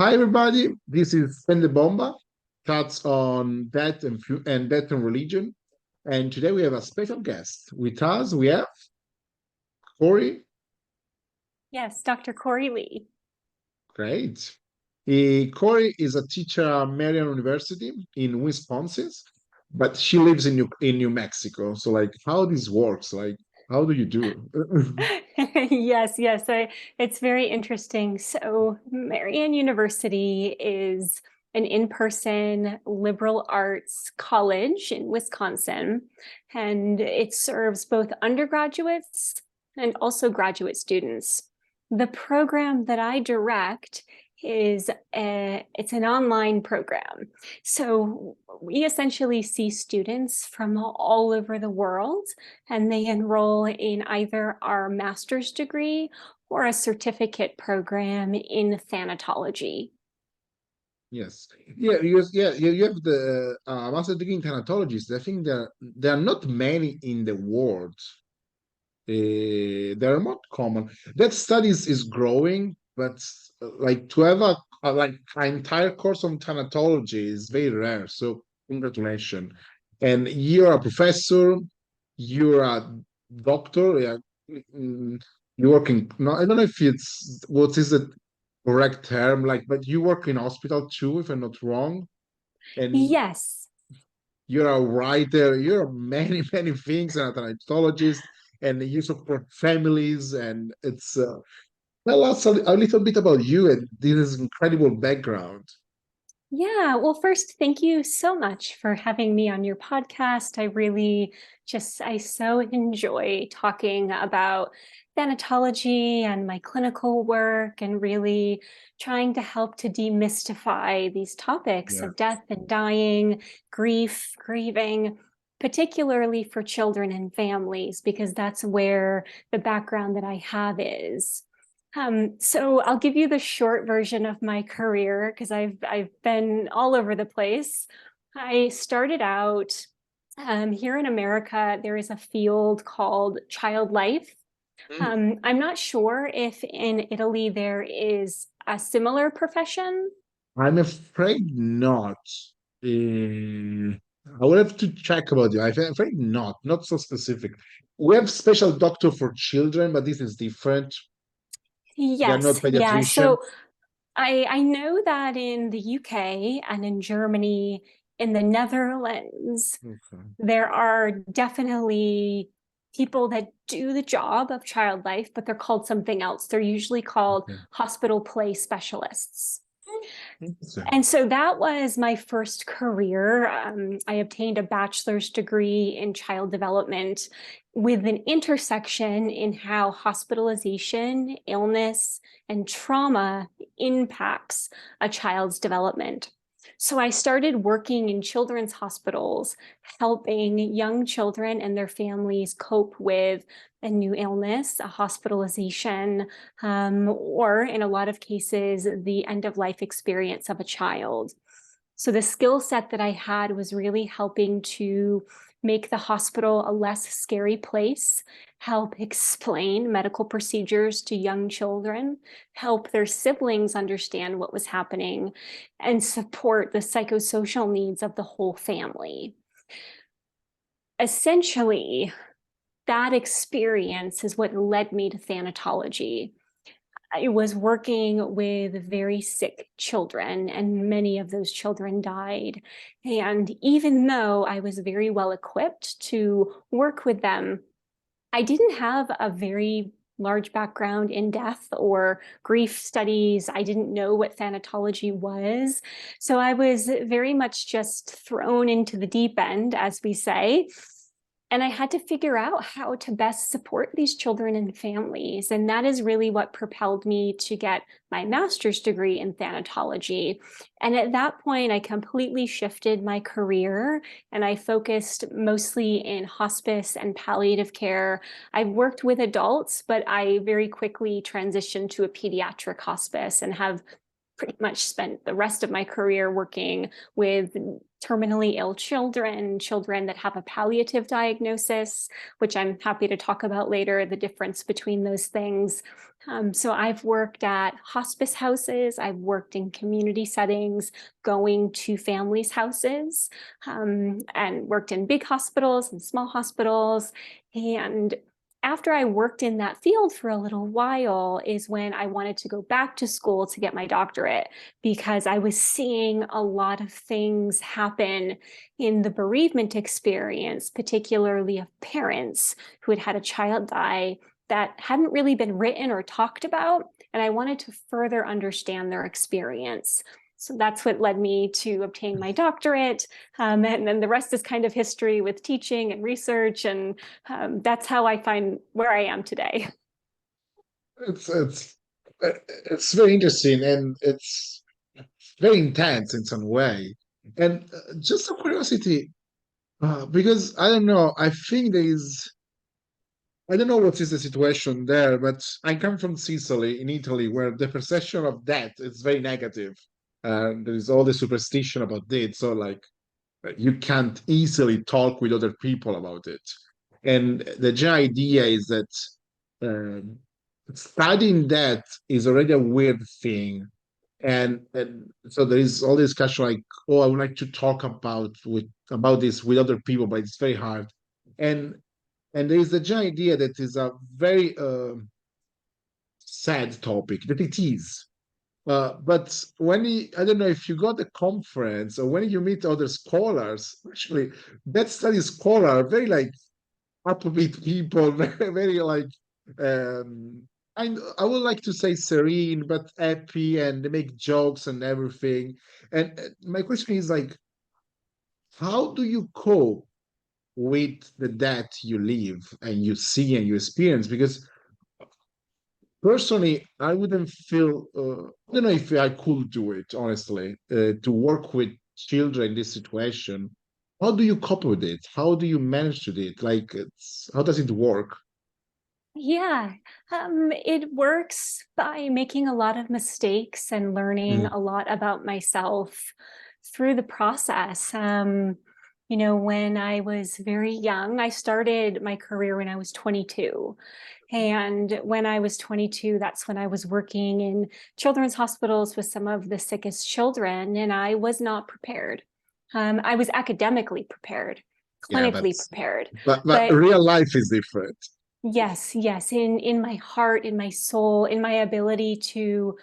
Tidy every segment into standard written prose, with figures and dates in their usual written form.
Hi everybody, this is TENDEBOMBA, chats on death and religion. And today we have a special guest with us. We have Korie. Yes, Dr. Korie Leigh. Great. Korie is a teacher at Marian University in Wisconsin, but she lives in New Mexico. So like how this works, like how do you do it? Yes. It's very interesting. So Marian University is an in-person liberal arts college in Wisconsin, and it serves both undergraduates and also graduate students. The program that I direct it's an online program. So we essentially see students from all over the world, and they enroll in either our master's degree or a certificate program in thanatology. Yes. You have the master degree in thanatologist. I think there are not many in the world. They are not common. That studies is growing, but like to have like an entire course on thanatology is very rare. So congratulations. And you're a professor, you're a doctor, yeah, you work in, no, I don't know if it's what is the correct term, like, but you work in hospital too, if I'm not wrong. And Yes. you're a writer, you're many, many things, and an anthropologist, and you support families. And it's tell us a little bit about you and this incredible background. Yeah, well, first, thank you so much for having me on your podcast. I so enjoy talking about thanatology and my clinical work and really trying to help to demystify these topics Yeah. of death and dying, grief, grieving, particularly for children and families, because that's where the background that I have is. So I'll give you the short version of my career because I've been all over the place. I started out here in America. There is a field called child life. Mm. I'm not sure if in Italy there is a similar profession. I'm afraid not. I will have to check about you. I'm afraid not so specific. We have special doctor for children, but this is different. They are not Yes, yeah. pediatrician. So I know that in the UK and in Germany, in the Netherlands, Okay. there are definitely people that do the job of child life, but they're called something else. They're usually called Okay. hospital play specialists. Interesting. And so that was my first career. I obtained a bachelor's degree in child development with an intersection in how hospitalization, illness, and trauma impacts a child's development. So I started working in children's hospitals, helping young children and their families cope with a new illness, a hospitalization, or in a lot of cases, the end of life experience of a child. So the skill set that I had was really helping to make the hospital a less scary place, help explain medical procedures to young children, help their siblings understand what was happening, and support the psychosocial needs of the whole family. Essentially, that experience is what led me to thanatology. I was working with very sick children, and many of those children died. And even though I was very well equipped to work with them, I didn't have a very large background in death or grief studies. I didn't know what thanatology was. So I was very much just thrown into the deep end, as we say. And I had to figure out how to best support these children and families. And that is really what propelled me to get my master's degree in thanatology. And at that point, I completely shifted my career and I focused mostly in hospice and palliative care. I've worked with adults, but I very quickly transitioned to a pediatric hospice and have pretty much spent the rest of my career working with terminally ill children, children that have a palliative diagnosis, which I'm happy to talk about later, the difference between those things. So I've worked at hospice houses, I've worked in community settings, going to families' houses, and worked in big hospitals and small hospitals. And after I worked in that field for a little while is when I wanted to go back to school to get my doctorate, because I was seeing a lot of things happen in the bereavement experience, particularly of parents who had had a child die that hadn't really been written or talked about. And I wanted to further understand their experience. So that's what led me to obtain my doctorate. And then the rest is kind of history with teaching and research. And that's how I find where I am today. It's very interesting, and it's very intense in some way. And just a curiosity, because I don't know, I don't know what is the situation there, but I come from Sicily in Italy, where the perception of death is very negative. There is all the superstition about it. So, like, you can't easily talk with other people about it. And the general idea is that um, studying that is already a weird thing. And so there is all this discussion like, oh, I would like to talk about this with other people, but it's very hard. And and there is the general idea that is a very sad topic, that it is. But I don't know if you go to the conference or when you meet other scholars, actually, that study scholar are very like upbeat people, very like, um, I would like to say serene, but happy, and they make jokes and everything. And my question is like, how do you cope with the death you live and you see and you experience? Because personally, I wouldn't feel, I don't know if I could do it, honestly, to work with children in this situation. How do you cope with it? How do you manage to do it? Like, how does it work? Yeah, it works by making a lot of mistakes and learning Mm, a lot about myself through the process. When I was very young, I started my career when I was 22. And when I was 22, that's when I was working in children's hospitals with some of the sickest children, and I was not prepared. I was academically prepared, yeah, but clinically prepared, but but real life is different. yes, in my heart, in my soul, in my ability to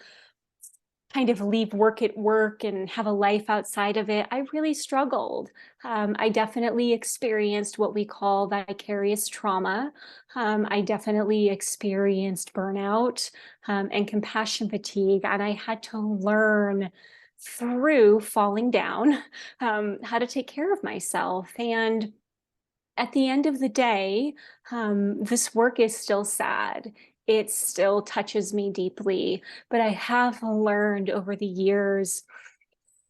kind of leave work at work and have a life outside of it, I really struggled. I definitely experienced what we call vicarious trauma. I definitely experienced burnout, and compassion fatigue, and I had to learn through falling down, how to take care of myself. And at the end of the day, this work is still sad. It still touches me deeply, but I have learned over the years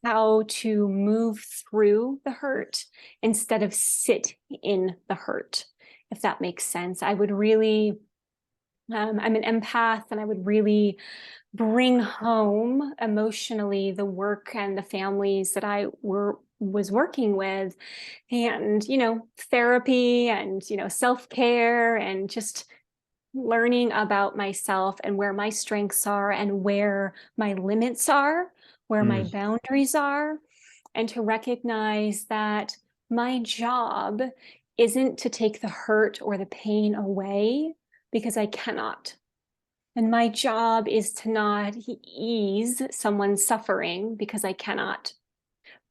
how to move through the hurt instead of sit in the hurt, if that makes sense. I'm an empath, and I would really bring home emotionally the work and the families that was working with, and therapy and self-care, and just learning about myself and where my strengths are and where my limits are, where my Mm, boundaries are, and to recognize that my job isn't to take the hurt or the pain away, because I cannot. And my job is to not ease someone's suffering, because I cannot.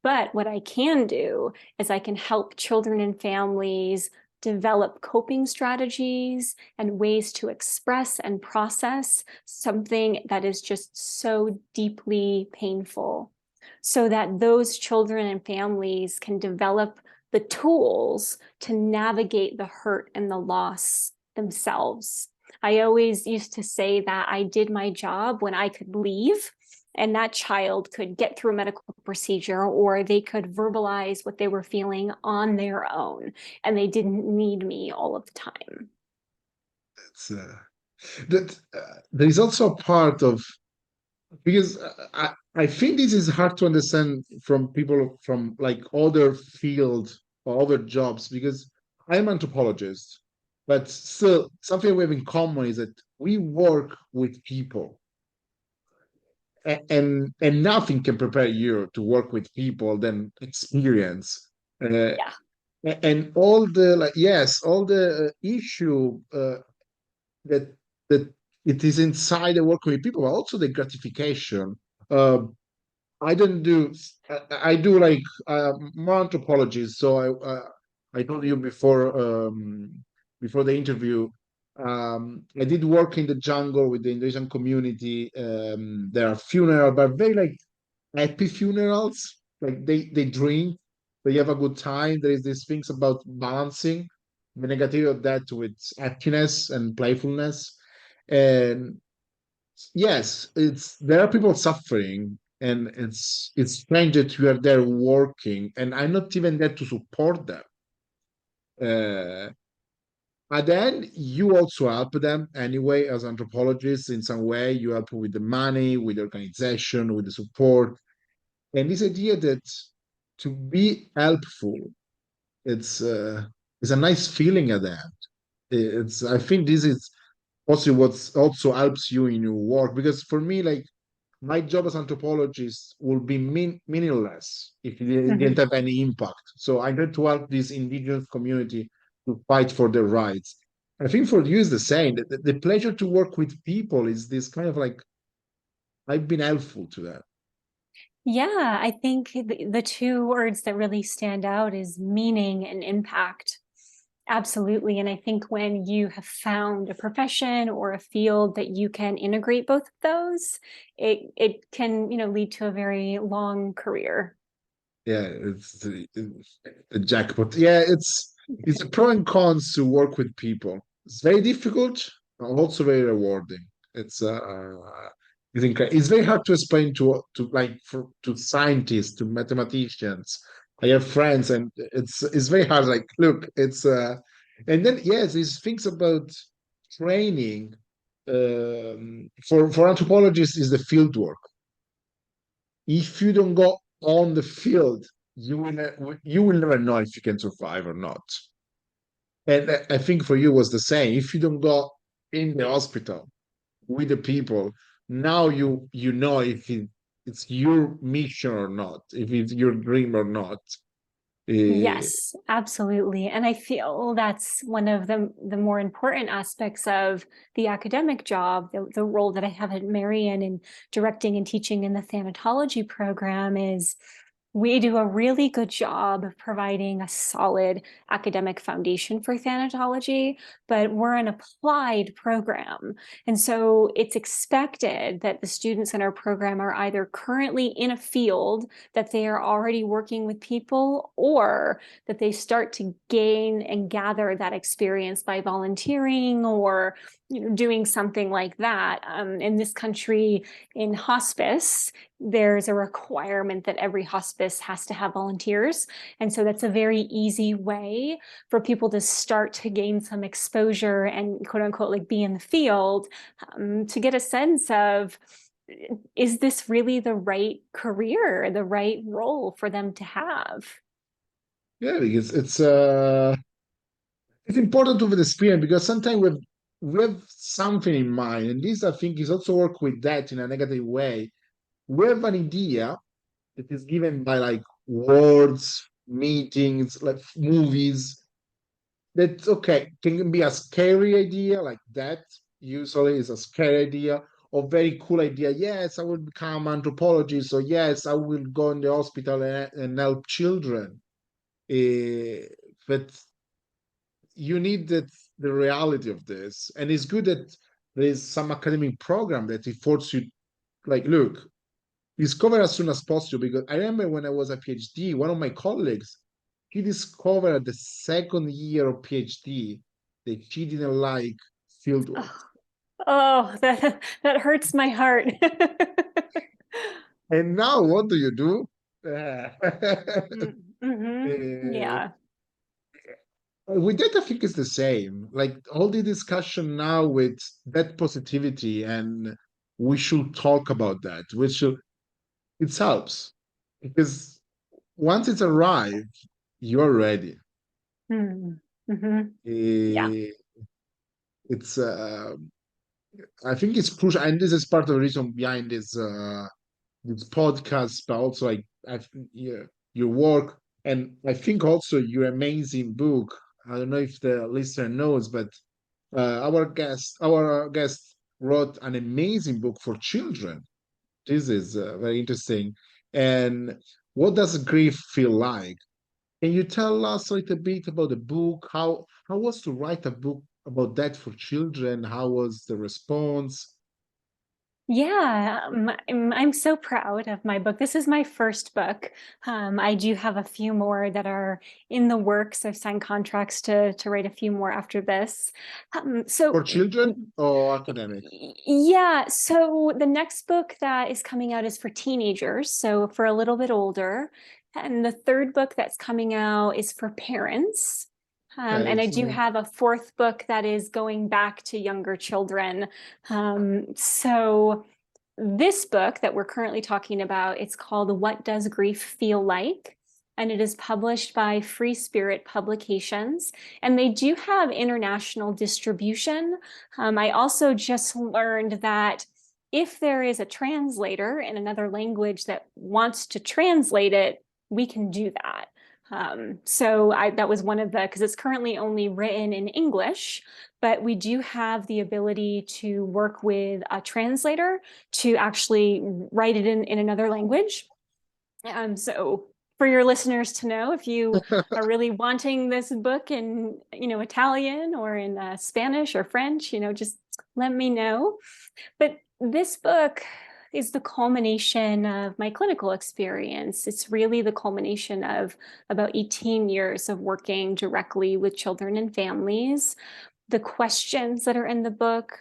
But what I can do is I can help children and families develop coping strategies and ways to express and process something that is just so deeply painful, so that those children and families can develop the tools to navigate the hurt and the loss themselves. I always used to say that I did my job when I could leave and that child could get through a medical procedure, or they could verbalize what they were feeling on their own, and they didn't need me all of the time. it's that there is also a part of because I think this is hard to understand from people from like other fields or other jobs, because I'm anthropologist, but still something we have in common is that we work with people, and nothing can prepare you to work with people than experience. Uh, Yeah. and all the like, yes, all the issue that that it is inside the working with people, but also the gratification. Uh, I don't do. I do like more anthropology. So I told you before the interview. I did work in the jungle with the Indonesian community. There are funeral, but very like happy funerals. Like they drink, they have a good time. There is these things about balancing the negative of that with happiness and playfulness. And yes, it's there are people suffering, and it's strange that you are there working, and I'm not even there to support them. Uh, but then you also help them anyway as anthropologists in some way. You help with the money, with the organization, with the support, and this idea that to be helpful, it's it's a nice feeling at the end. It's I think this is also what also helps you in your work, because for me, like my job as anthropologist will be meaningless if it didn't Mhm. have any impact. So I need to help this indigenous community to fight for their rights. I think for you is the same. The pleasure to work with people is this kind of like I've been helpful to them. Yeah, I think the two words that really stand out is meaning and impact. Absolutely. And I think when you have found a profession or a field that you can integrate both of those, it can, lead to a very long career. Yeah, it's the jackpot. Yeah, it's a pro and cons to work with people. It's very difficult, but also very rewarding. It's very hard to explain to scientists, to mathematicians. I have friends, and it's very hard. Like, look, and then yes, these things about training for anthropologists is the field work. If you don't go on the field, you will never know if you can survive or not. And I think for you was the same. If you don't go in the hospital with the people, now you know if it's your mission or not, if it's your dream or not. Eh, Yes, absolutely. And I feel that's one of the more important aspects of the academic job, the role that I have at Marion in directing and teaching in the thanatology program is we do a really good job of providing a solid academic foundation for thanatology, but we're an applied program. And so it's expected that the students in our program are either currently in a field that they are already working with people, or that they start to gain and gather that experience by volunteering or doing something like that. In this country, in hospice, there's a requirement that every hospice has to have volunteers. And so that's a very easy way for people to start to gain some exposure and quote unquote, like be in the field, to get a sense of, is this really the right career, the right role for them to have? yeah, because it's important to have the experience, because sometimes we have something in mind, and this I think is also work with that in a negative way. We have an idea that is given by like words, meetings, like movies. That's okay. Can be a scary idea like that. Usually is a scary idea or very cool idea. Yes, I will become anthropologist. So yes, I will go in the hospital and help children. Eh, but you need the reality of this. And it's good that there is some academic program that it forces you like, look, discover as soon as possible. Because I remember when I was a PhD, one of my colleagues, he discovered at the second year of PhD that she didn't like fieldwork. Oh, oh, that hurts my heart. And now what do you do? Uh, Yeah. with that, I think it's the same. Like all the discussion now with that positivity and we should talk about that. We should. It helps because once it's arrived, you're ready. Mm. Mhm. Yeah. Eh, it's I think it's crucial, and this is part of the reason behind this podcast, but also your work, and I think also your amazing book. I don't know if the listener knows, but our guest wrote an amazing book for children. This is very interesting. And what does grief feel like? Can you tell us a little bit about the book? How was to write a book about that for children? How was the response? Yeah, I'm so proud of my book. This is my first book. I do have a few more that are in the works. I've signed contracts to write a few more after this. For children or academic? Yeah, so the next book that is coming out is for teenagers, so for a little bit older. And the third book that's coming out is for parents. Okay, And I do so have a fourth book that is going back to younger children. So this book that we're currently talking about, it's called What Does Grief Feel Like? And it is published by Free Spirit Publications. And they do have international distribution. I also just learned that if there is a translator in another language that wants to translate it, we can do that. That was one of because it's currently only written in English, but we do have the ability to work with a translator to actually write it in another language. So for your listeners to know, if you are really wanting this book in, Italian or in Spanish or French, just let me know. But this book is the culmination of my clinical experience. It's really the culmination of about 18 years of working directly with children and families. The questions that are in the book,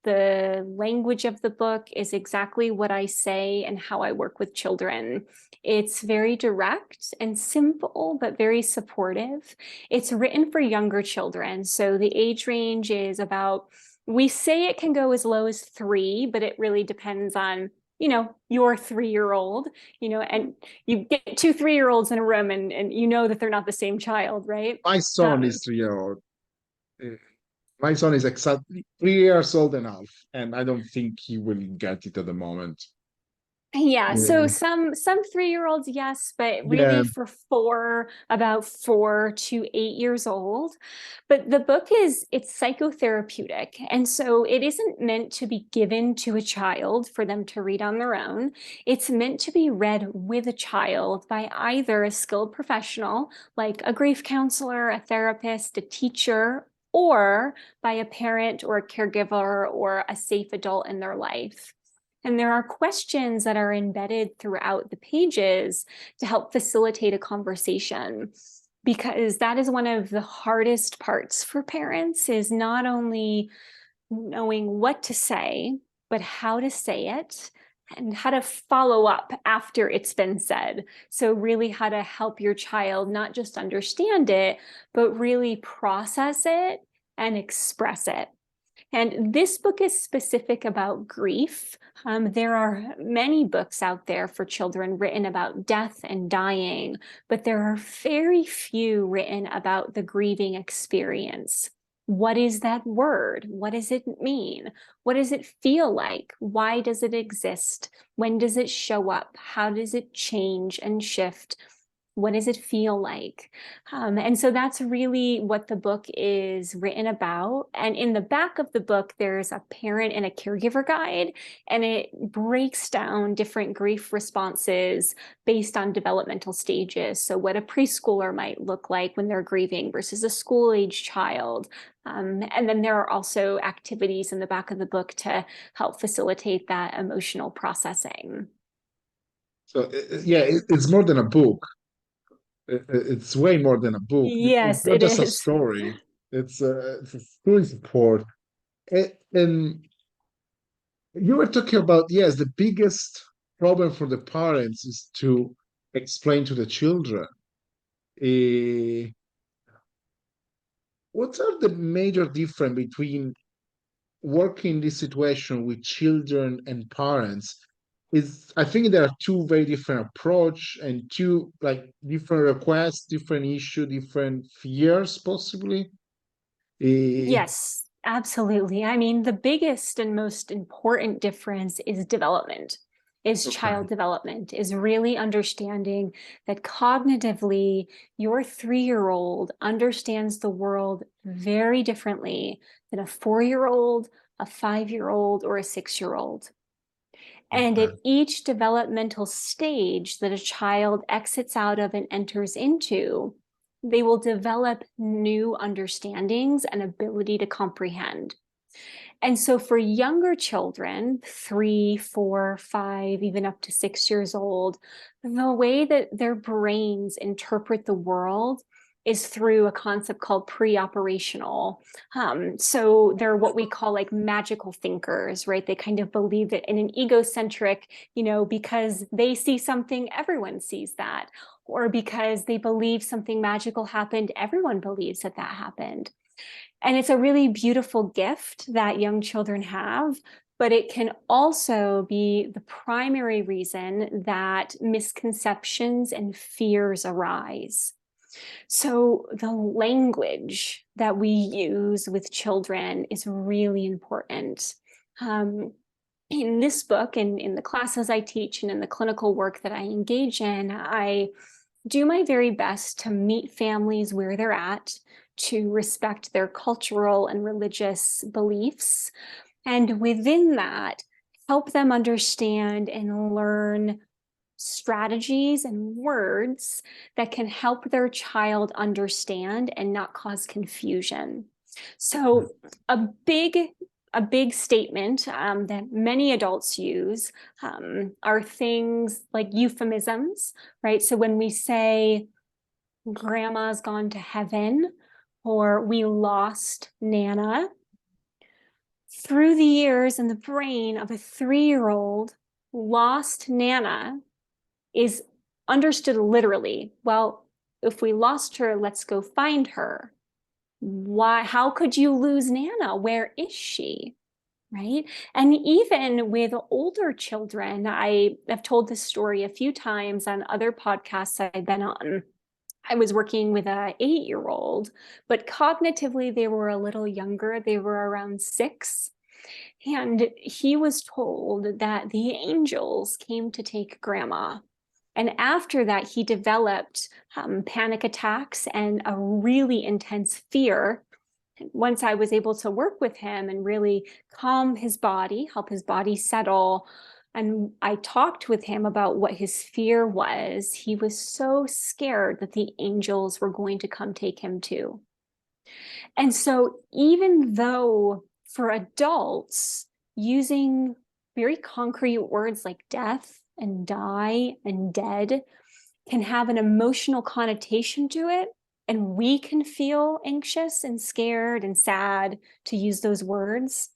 the language of the book is exactly what I say and how I work with children. It's very direct and simple, but very supportive. It's written for younger children. So the age range is about, we say it can go as low as 3, but it really depends on, your 3-year-old, and you get 2 3-year-olds in a room and you know that they're not the same child, right? my son Um, is 3 year old. My son is exactly 3 years old and a half, and I don't think he will get it at the moment. Yeah, so Yeah, some 3-year-olds, yes, but yeah. really for about 4 to 8 years old. But the book it's psychotherapeutic. And so it isn't meant to be given to a child for them to read on their own. It's meant to be read with a child by either a skilled professional, like a grief counselor, a therapist, a teacher, or by a parent or a caregiver or a safe adult in their life. And there are questions that are embedded throughout the pages to help facilitate a conversation, because that is one of the hardest parts for parents, is not only knowing what to say, but how to say it and how to follow up after it's been said. So really how to help your child not just understand it, but really process it and express it. And this book is specific about grief. There are many books out there for children written about death and dying, but there are very few written about the grieving experience. What is that word? What does it mean? What does it feel like? Why does it exist? When does it show up? How does it change and shift? What does it feel like? And so that's really what the book is written about. And in the back of the book, there's a parent and a caregiver guide, and it breaks down different grief responses based on developmental stages. So what a preschooler might look like when they're grieving versus a school-age child. And then there are also activities in the back of the book to help facilitate that emotional processing. So yeah, it's more than a book. It's way more than a book. It's Yes, not it just a is. story. It's a story support. And you were talking about, yes, the biggest problem for the parents is to explain to the children. Eh, what are the major difference between working in this situation with children and parents is, I think there are two very different approach and two like different requests, different issue, different fears possibly. Yes, absolutely. I mean, the biggest and most important difference is development, is Okay. child development, is really understanding that cognitively, your 3-year-old understands the world very differently than a 4-year-old, a 5-year-old, or a 6-year-old. And Okay. at each developmental stage that a child exits out of and enters into, they will develop new understandings and ability to comprehend. And so for younger children, 3, 4, 5, even up to 6 years old, the way that their brains interpret the world is through a concept called pre-operational. So they're what we call like magical thinkers, right? They kind of believe that in an egocentric, because they see something, everyone sees that. Or because they believe something magical happened, everyone believes that that happened. And it's a really beautiful gift that young children have, but it can also be the primary reason that misconceptions and fears arise. So the language that we use with children is really important. In this book and in the classes I teach and in the clinical work that I engage in, I do my very best to meet families where they're at, to respect their cultural and religious beliefs, and within that, help them understand and learn strategies and words that can help their child understand and not cause confusion. So a big statement that many adults use are things like euphemisms, right? So when we say grandma's gone to heaven or we lost Nana, through the years in the brain of a 3-year-old, lost Nana is understood literally. Well, if we lost her, let's go find her. Why? How could you lose Nana? Where is she? Right? And even with older children, I have told this story a few times on other podcasts I've been on. I was working with an 8-year-old, but cognitively they were a little younger. They were around 6. And he was told that the angels came to take grandma. And after that, he developed panic attacks and a really intense fear. Once I was able to work with him and really calm his body, help his body settle, and I talked with him about what his fear was, he was so scared that the angels were going to come take him too. And so even though for adults, using very concrete words like death and die and dead can have an emotional connotation to it, and we can feel anxious and scared and sad to use those words,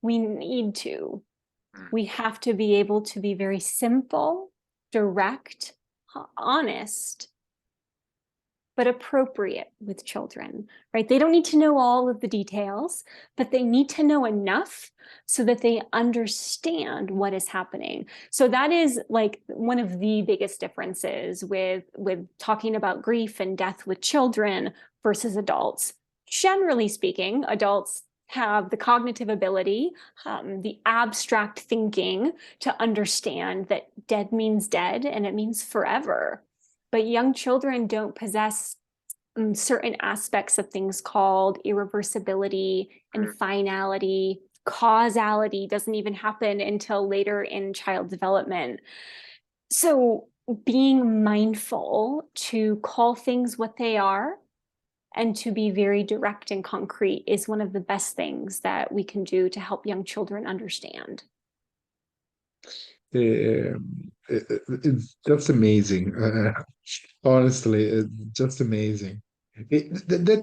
we need to. We have to be able to be very simple, direct, honest, but appropriate with children, right? They don't need to know all of the details, but they need to know enough so that they understand what is happening. So that is like one of the biggest differences with talking about grief and death with children versus adults. Generally speaking, adults have the cognitive ability, the abstract thinking to understand that dead means dead and it means forever. But young children don't possess certain aspects of things called irreversibility and finality. Causality doesn't even happen until later in child development. So being mindful to call things what they are and to be very direct and concrete is one of the best things that we can do to help young children understand. It's just amazing. Honestly, it's just amazing. That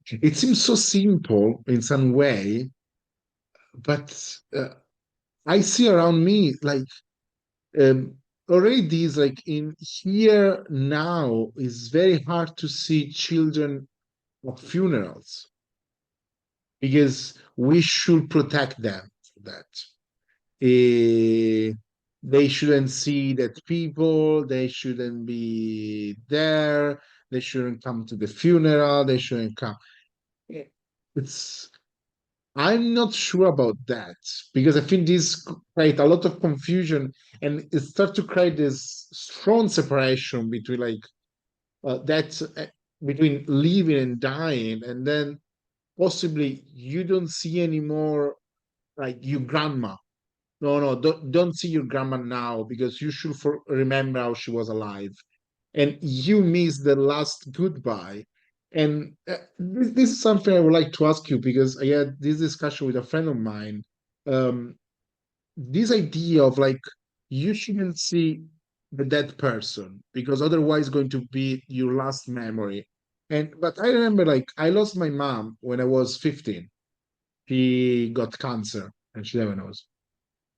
it seems so simple in some way, but I see around me like um, already these like in here now is very hard to see children at funerals. because we should protect them from that. Eh, they shouldn't see that people, they shouldn't be there, they shouldn't come to the funeral, they shouldn't come. Eh, It's I'm not sure about that because I think this create a lot of confusion and it starts to create this strong separation between that between living and dying, and then possibly you don't see anymore like your grandma. No, no, don't see your grandma now because you should remember how she was alive, and you miss the last goodbye. And this is something I would like to ask you because I had this discussion with a friend of mine. Um, this idea of like you shouldn't see the dead person because otherwise it's going to be your last memory. And but I remember like I lost my mom when I was 15. She got cancer and she never knows.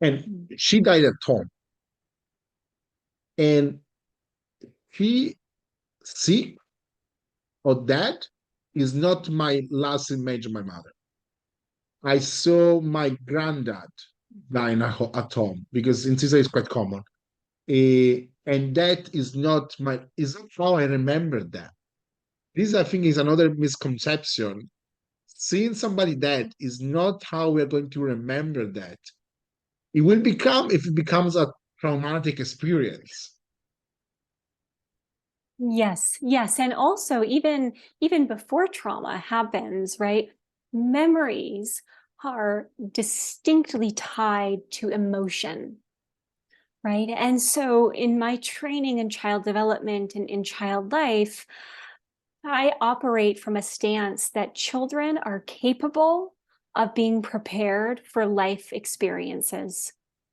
And she died at home. And she sick or dead is not my last image of my mother. I saw my granddad dying at home because in Sicily it's quite common. And that is not how I remember that. This, I think, is another misconception. Seeing somebody dead is not how we're going to remember that. It will become if it becomes a traumatic experience. Yes, yes. And also even before trauma happens, right? Memories are distinctly tied to emotion, right? And so in my training in child development and in child life, I operate from a stance that children are capable of being prepared for life experiences,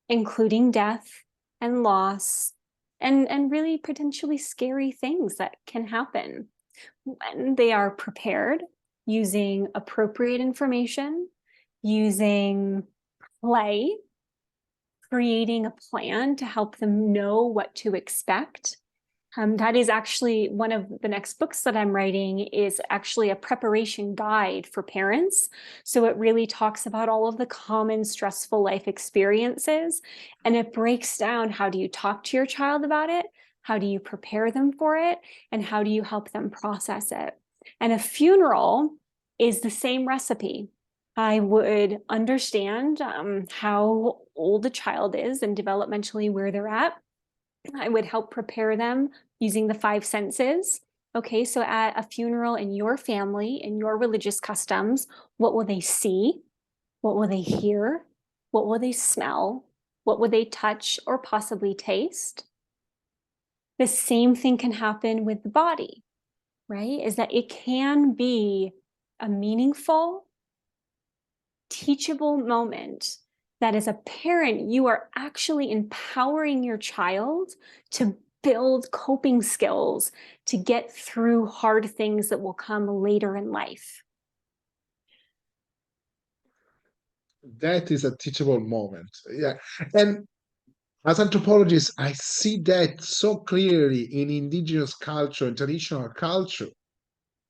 including death and loss and really potentially scary things that can happen when they are prepared using appropriate information, using play, creating a plan to help them know what to expect. That is actually one of the next books that I'm writing is actually a preparation guide for parents. So it really talks about all of the common stressful life experiences, and it breaks down how do you talk to your child about it, how do you prepare them for it, and how do you help them process it. And a funeral is the same recipe. I would understand how old the child is and developmentally where they're at. I would help prepare them using the five senses. Okay, so at a funeral in your family, in your religious customs, what will they see? What will they hear? What will they smell? What will they touch or possibly taste? The same thing can happen with the body, right? Is that it can be a meaningful, teachable moment that as a parent, you are actually empowering your child to build coping skills to get through hard things that will come later in life. That is a teachable moment. Yeah. And as anthropologists, I see that so clearly in indigenous culture and traditional culture.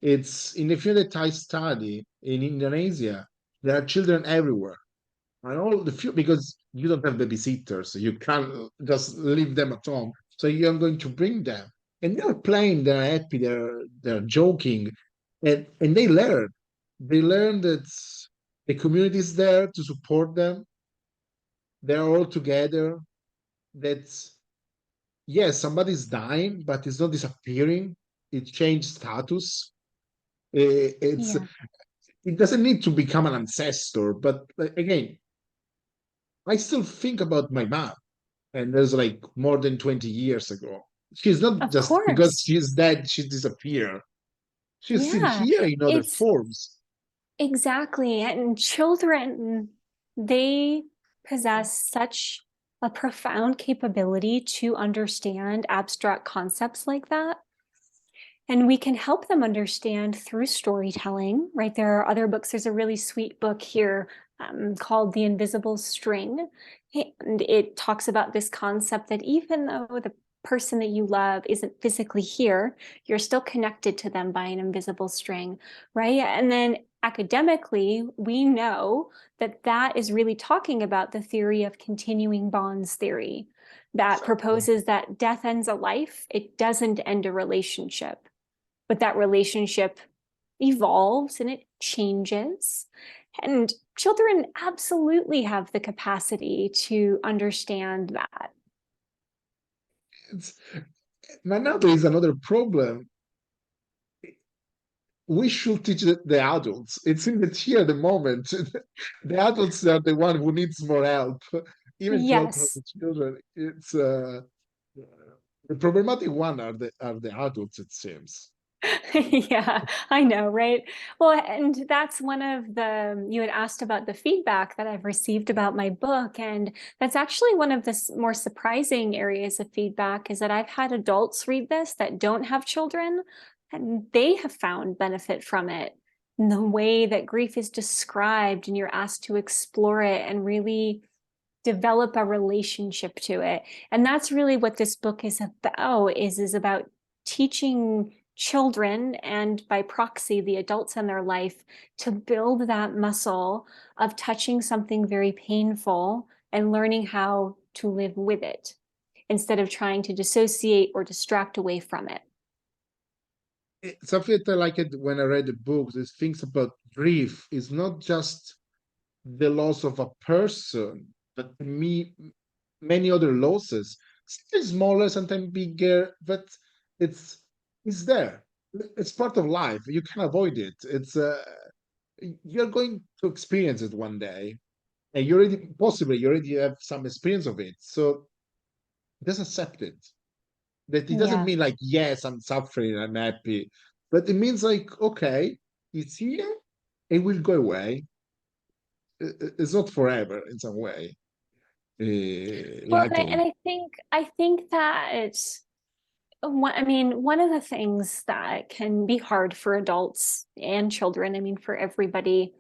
It's in the field that I study in Indonesia, there are children everywhere. And all the few because you don't have babysitters, so you can't just leave them at home. So you're going to bring them. And they're playing, they're happy, they're joking, and they learn. They learn that the community is there to support them. They're all together. That's yes, somebody's dying, but it's not disappearing. It changed status. It's Yeah. it doesn't need to become an ancestor, but like, again, I still think about my mom, and there's like more than 20 years ago. She's not Of just because course. she's dead, she disappeared. She's still Yeah, here in other it's forms. exactly. And children, they possess such a profound capability to understand abstract concepts like that. And we can help them understand through storytelling, right? There are other books. There's a really sweet book here called The Invisible String. And it talks about this concept that even though the person that you love isn't physically here, you're still connected to them by an invisible string, right? And then academically, we know that that is really talking about the theory of continuing bonds theory that proposes that death ends a life. It doesn't end a relationship, but that relationship evolves and it changes. And children absolutely have the capacity to understand that. But now there is another problem. We should teach the adults. It seems that here at the moment, the adults are the one who needs more help, even to help Yes. the children. It's the problematic one are the adults, it seems. Yeah, I know, right? Well, and that's one of you had asked about the feedback that I've received about my book. And that's actually one of the more surprising areas of feedback is that I've had adults read this that don't have children, and they have found benefit from it. And the way that grief is described, and you're asked to explore it and really develop a relationship to it. And that's really what this book is about, is about teaching children and by proxy the adults in their life to build that muscle of touching something very painful and learning how to live with it instead of trying to dissociate or distract away from it. Something that I like it when I read the books is things about grief is not just the loss of a person, but many other losses, sometimes smaller, sometimes bigger, but it's it's there. It's part of life. You can avoid it. It's you're going to experience it one day, and you already have some experience of it. So just accept it. That it doesn't Yeah. mean like yes, I'm suffering, I'm happy, but it means like okay, it's here, it will go away. It's not forever in some way. Well, Like and I think that it's I mean, one of the things that can be hard for adults and children, I mean, for everybody,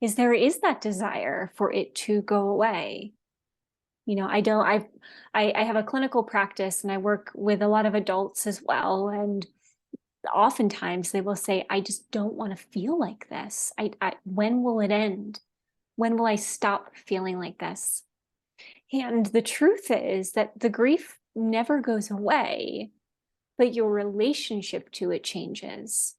is there is that desire for it to go away. You know, I don't, I have a clinical practice and I work with a lot of adults as well. And oftentimes they will say, I just don't want to feel like this. When will it end? When will I stop feeling like this? And the truth is that the grief never goes away, but your relationship to it changes,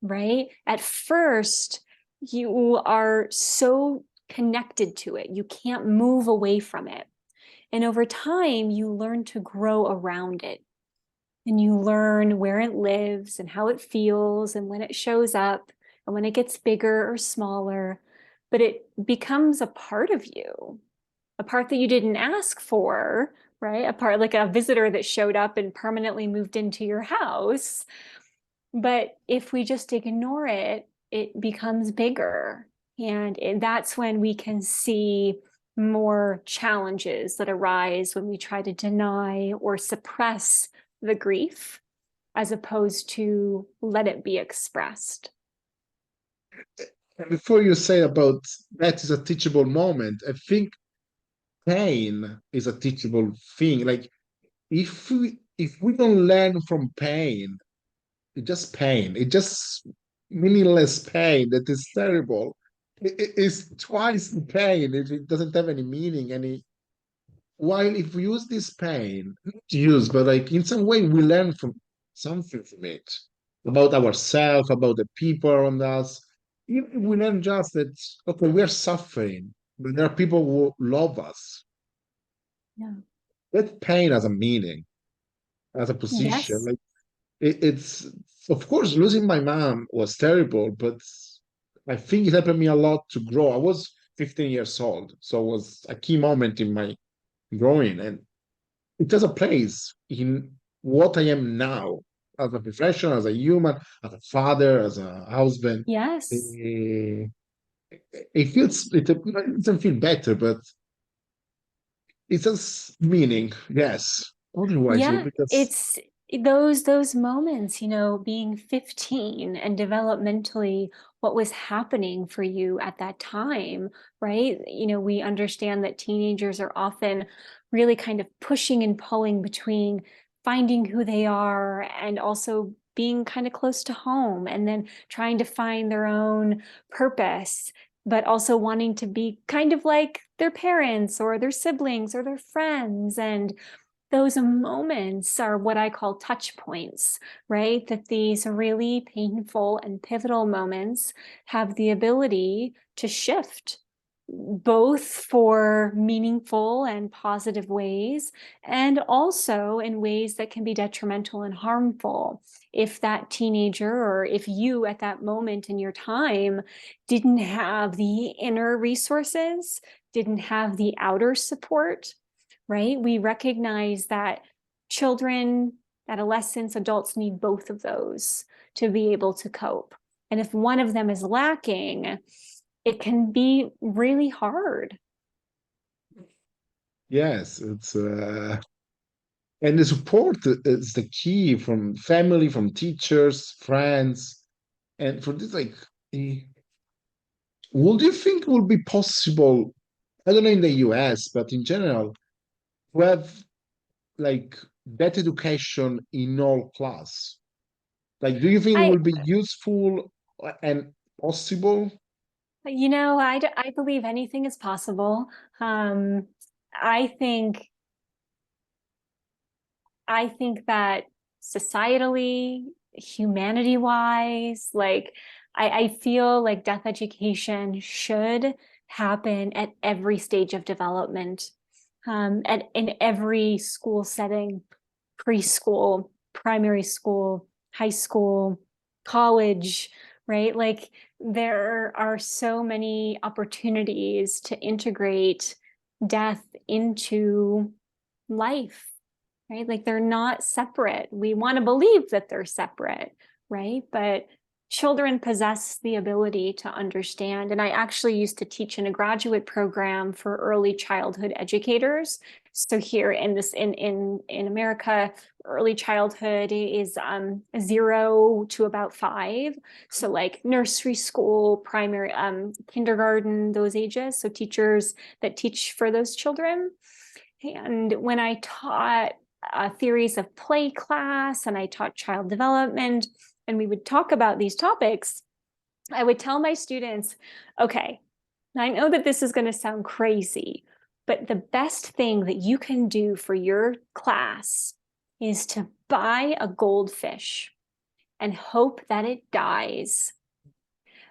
right? At first, you are so connected to it, you can't move away from it. And over time, you learn to grow around it. And you learn where it lives and how it feels and when it shows up and when it gets bigger or smaller. But it becomes a part of you, a part that you didn't ask for, right? A part like a visitor that showed up and permanently moved into your house. But if we just ignore it, it becomes bigger. And that's when we can see more challenges that arise when we try to deny or suppress the grief as opposed to let it be expressed. and before you say about that is a teachable moment, I think pain is a teachable thing. Like if we don't learn from pain, it's just pain. It's just meaningless pain that is terrible. It's twice the pain if it doesn't have any meaning, any while if we use this pain, not use, but like in some way we learn from something from it about ourselves, about the people around us. Even we learn just that, okay, we're suffering, but there are people who love us. Yeah. That pain has a meaning, has a position. Yes. Like it's, of course, losing my mom was terrible, but I think it helped me a lot to grow. I was 15 years old, so it was a key moment in my growing. And it has a place in what I am now as a professional, as a human, as a father, as a husband. Yes. Eh, it doesn't feel better, but it has meaning. Yes. Otherwise, it Yeah, because it's those moments, you know, being 15 and developmentally what was happening for you at that time, right? You know, we understand that teenagers are often really kind of pushing and pulling between finding who they are and also being kind of close to home, and then trying to find their own purpose, but also wanting to be kind of like their parents or their siblings or their friends. And those moments are what I call touch points, right? That these really painful and pivotal moments have the ability to shift, both for meaningful and positive ways, and also in ways that can be detrimental and harmful. If that teenager, or if you at that moment in your time didn't have the inner resources, didn't have the outer support, right? We recognize that children, adolescents, adults need both of those to be able to cope. And if one of them is lacking, it can be really hard. Yes, it's and the support is the key from family, from teachers, friends, and for this, like, would you think it would be possible? I don't know in the US, but in general, to have like that education in all class? Like, do you think it I, will be useful and possible? I believe anything is possible. Um, I think I think that societally, humanity wise, like I feel like death education should happen at every stage of development, in every school setting, preschool, primary school, high school, college, right? Like there are so many opportunities to integrate death into life, right? Like they're not separate. We want to believe that they're separate, right? But children possess the ability to understand. And I actually used to teach in a graduate program for early childhood educators. So here in America, early childhood is 0 to about 5. So like nursery school, primary, kindergarten, those ages. So teachers that teach for those children. And when I taught theories of play class, and I taught child development, and we would talk about these topics, I would tell my students, okay, I know that this is going to sound crazy, but the best thing that you can do for your class is to buy a goldfish and hope that it dies,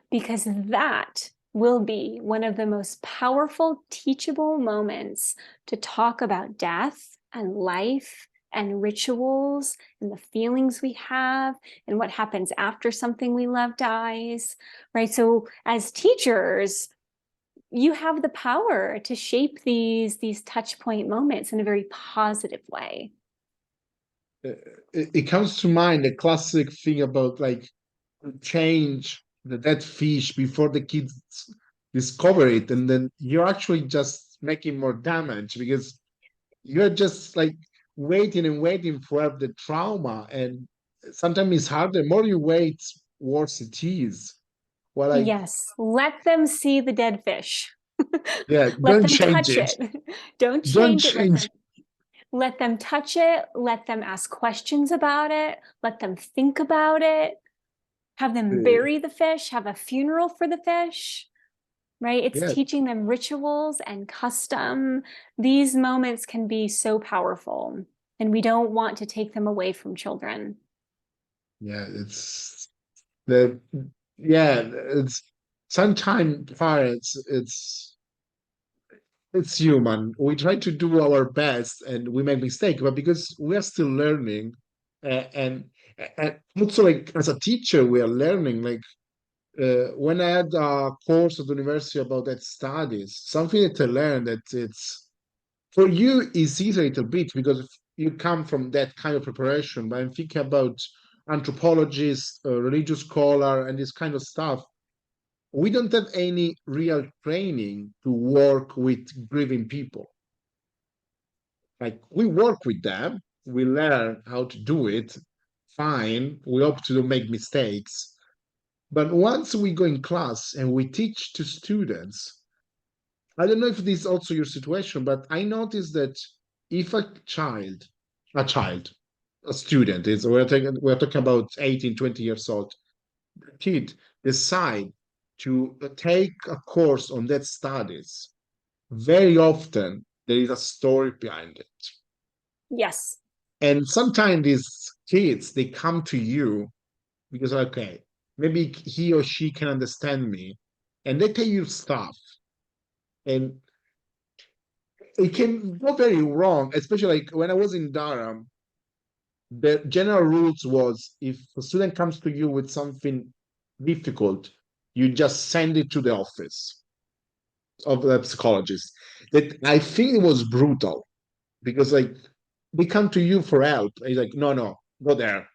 because that will be one of the most powerful teachable moments to talk about death and life and rituals and the feelings we have and what happens after something we love dies, right? So as teachers, you have the power to shape these touch point moments in a very positive way. It comes to mind a classic thing about like change the dead fish before the kids discover it, and then you're actually just making more damage because you're just like waiting and waiting for the trauma, and sometimes it's harder. The more you wait, worse it is. Well, like, Yes, let them see the dead fish. yeah, Let don't them change touch it. it. Don't Don't change it. change. Let them touch it. Let them ask questions about it. Let them think about it. Have them bury the fish, have a funeral for the fish, right? It's Yeah, teaching them rituals and custom. These moments can be so powerful, and we don't want to take them away from children. yeah, it's the yeah, it's sometimes parents, it's human. We try to do our best and we make mistakes, but because we are still learning, and and also like as a teacher, we are learning. Like when I had a course at the university about that studies, something that I learned that it's for you is easy a little bit because you come from that kind of preparation. But I'm thinking about anthropologists, religious scholar, and this kind of stuff. We don't have any real training to work with grieving people. Like we work with them, we learn how to do it. Fine, we hope to make mistakes. But once we go in class and we teach to students, I don't know if this is also your situation, but I noticed that if a child a student, is we're talking about 18, 20 years old kid decide to take a course on that studies, very often there is a story behind it. Yes. And sometimes these kids, they come to you because, okay, maybe he or she can understand me. And they tell you stuff. And it can go very wrong, especially like when I was in Durham, the general rules was if a student comes to you with something difficult, you just send it to the office of the psychologist. That I think it was brutal because like they come to you for help. And he's like, no, no, go there.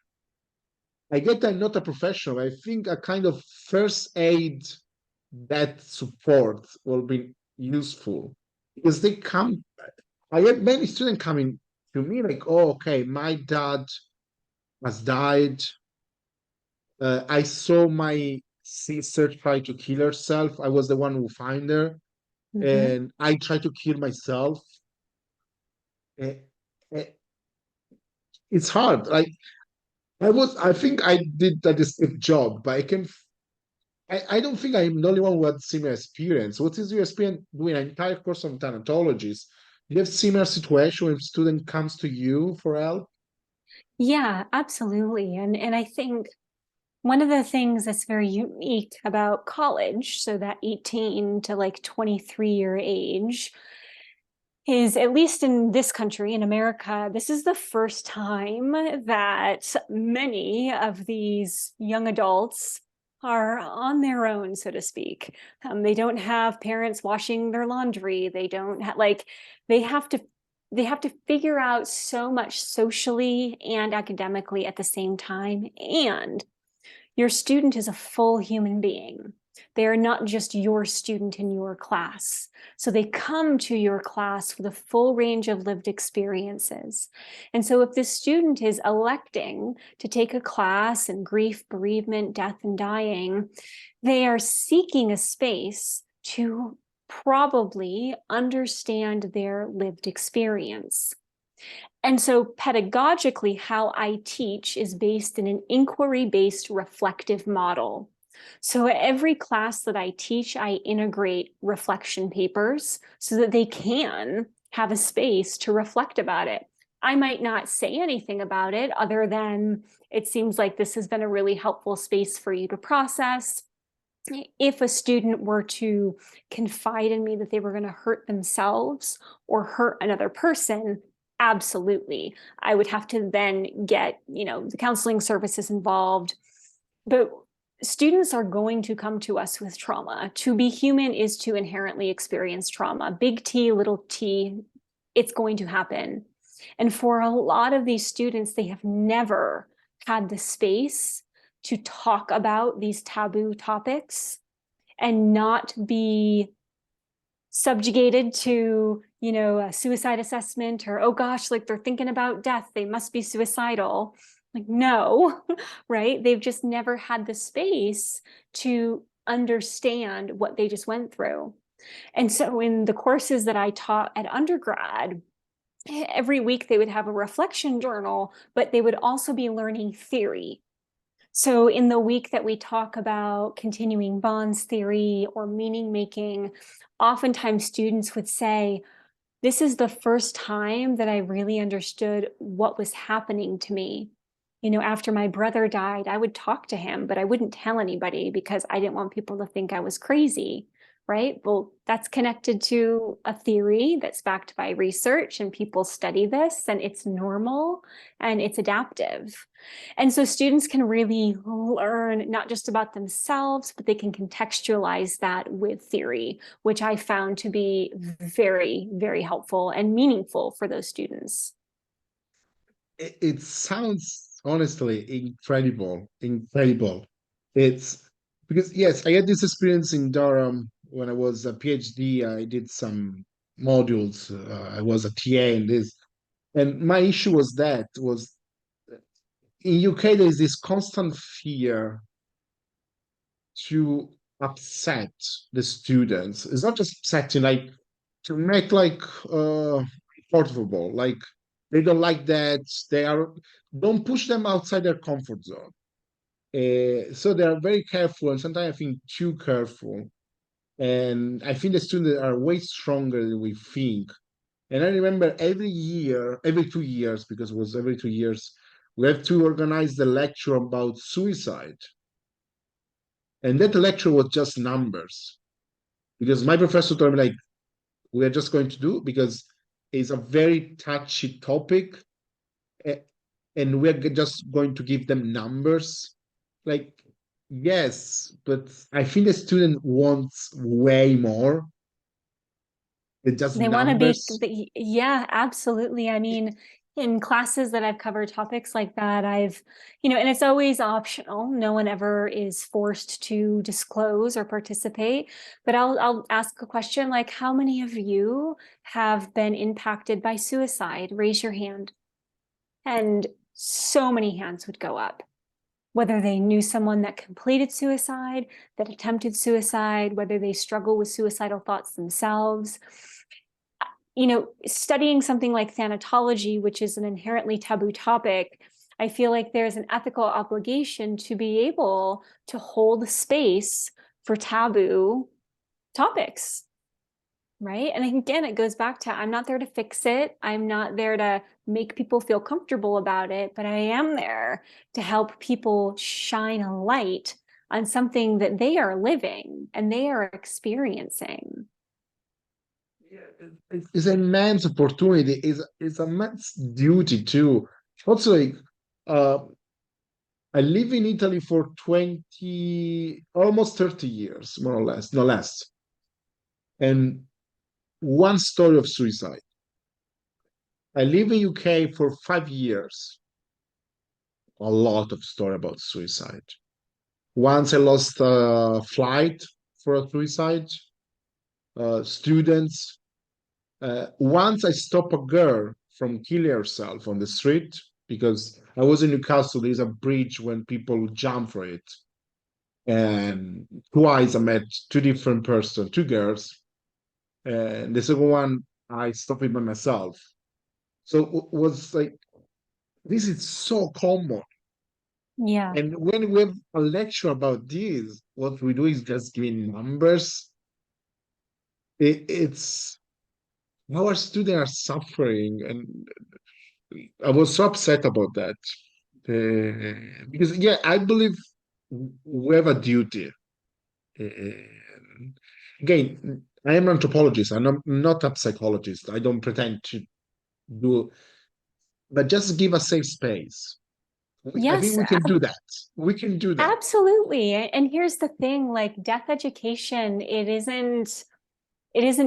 I get I'm not a professional. I think a kind of first aid that support will be useful because they come. I had many students coming to me like, oh, okay, my dad has died. I saw my sister try to kill herself. I was the one who found her, Mhm. and I tried to kill myself. Uh, uh, It's hard. Like I think I did a distinct job, but I don't think I'm the only one who had similar experience. What is your experience doing an entire course on thanatologies? Do you have similar situation when a student comes to you for help? Yeah, absolutely. And I think one of the things that's very unique about college, so that 18 to like 23-year age, is at least in this country, in America, this is the first time that many of these young adults are on their own, so to speak. They don't have parents washing their laundry. They don't have like they have to they have to figure out so much socially and academically at the same time. And your student is a full human being. They are not just your student in your class. So they come to your class with a full range of lived experiences. And so if the student is electing to take a class in grief, bereavement, death, and dying, they are seeking a space to probably understand their lived experience. And so pedagogically, how I teach is based in an inquiry-based reflective model. So every class that I teach, I integrate reflection papers so that they can have a space to reflect about it. I might not say anything about it other than it seems like this has been a really helpful space for you to process. If a student were to confide in me that they were going to hurt themselves or hurt another person, absolutely. I would have to then get, the counseling services involved. But students are going to come to us with trauma. To be human is to inherently experience trauma. Big T, little t, it's going to happen. And for a lot of these students, they have never had the space to talk about these taboo topics and not be subjugated to, a suicide assessment or, oh gosh, like they're thinking about death, they must be suicidal. Like, no, right? They've just never had the space to understand what they just went through. And so in the courses that I taught at undergrad, every week they would have a reflection journal, but they would also be learning theory. So in the week that we talk about continuing bonds theory or meaning making, oftentimes students would say, this is the first time that I really understood what was happening to me. After my brother died, I would talk to him, but I wouldn't tell anybody because I didn't want people to think I was crazy, right? Well, that's connected to a theory that's backed by research, and people study this, and it's normal and it's adaptive. And so students can really learn not just about themselves, but they can contextualize that with theory, which I found to be very, very helpful and meaningful for those students. It sounds honestly incredible, incredible. It's because yes, I had this experience in Durham when I was a PhD. I did some modules. I was a TA in this, and my issue was in UK there is this constant fear to upset the students. It's not just upsetting, like to make like comfortable. Like They don't like that. Don't push them outside their comfort zone. So they are very careful, and sometimes I think too careful. And I think the students are way stronger than we think. And I remember every year, every 2 years, because it was every 2 years, we have to organize the lecture about suicide. And that lecture was just numbers. Because my professor told me, like, we're just going to do, because it's a very touchy topic, and we're just going to give them numbers. Like, yes, but I think the student wants way more than just They want to numbers. yeah, absolutely. I mean, in classes that I've covered topics like that, and it's always optional. No one ever is forced to disclose or participate. But I'll ask a question like, how many of you have been impacted by suicide? Raise your hand. And so many hands would go up, whether they knew someone that completed suicide, that attempted suicide, whether they struggle with suicidal thoughts themselves. Studying something like thanatology, which is an inherently taboo topic, I feel like there's an ethical obligation to be able to hold space for taboo topics, right? And again, it goes back to, I'm not there to fix it. I'm not there to make people feel comfortable about it, but I am there to help people shine a light on something that they are living and they are experiencing. It's an immense opportunity. It's a man's duty too. Also, like, uh, I live in Italy for 20, almost 30 years, more or less, no less. And one story of suicide. I live in UK for 5 years. A lot of story about suicide. Once I lost a flight for a suicide. Students. Once I stopped a girl from killing herself on the street because I was in Newcastle. There's a bridge when people jump for it. And twice I met two different persons, two girls. And the second one, I stopped it by myself. So it was like, this is so common. Yeah. And when we have a lecture about this, what we do is just giving numbers. It's our students are suffering, and I was so upset about that. Because, yeah, I believe we have a duty. Again, I am an anthropologist. I'm not a psychologist. I don't pretend to do, but just give a safe space. I think Yes, we can do that. We can do that. absolutely. And here's the thing, like death education, it isn't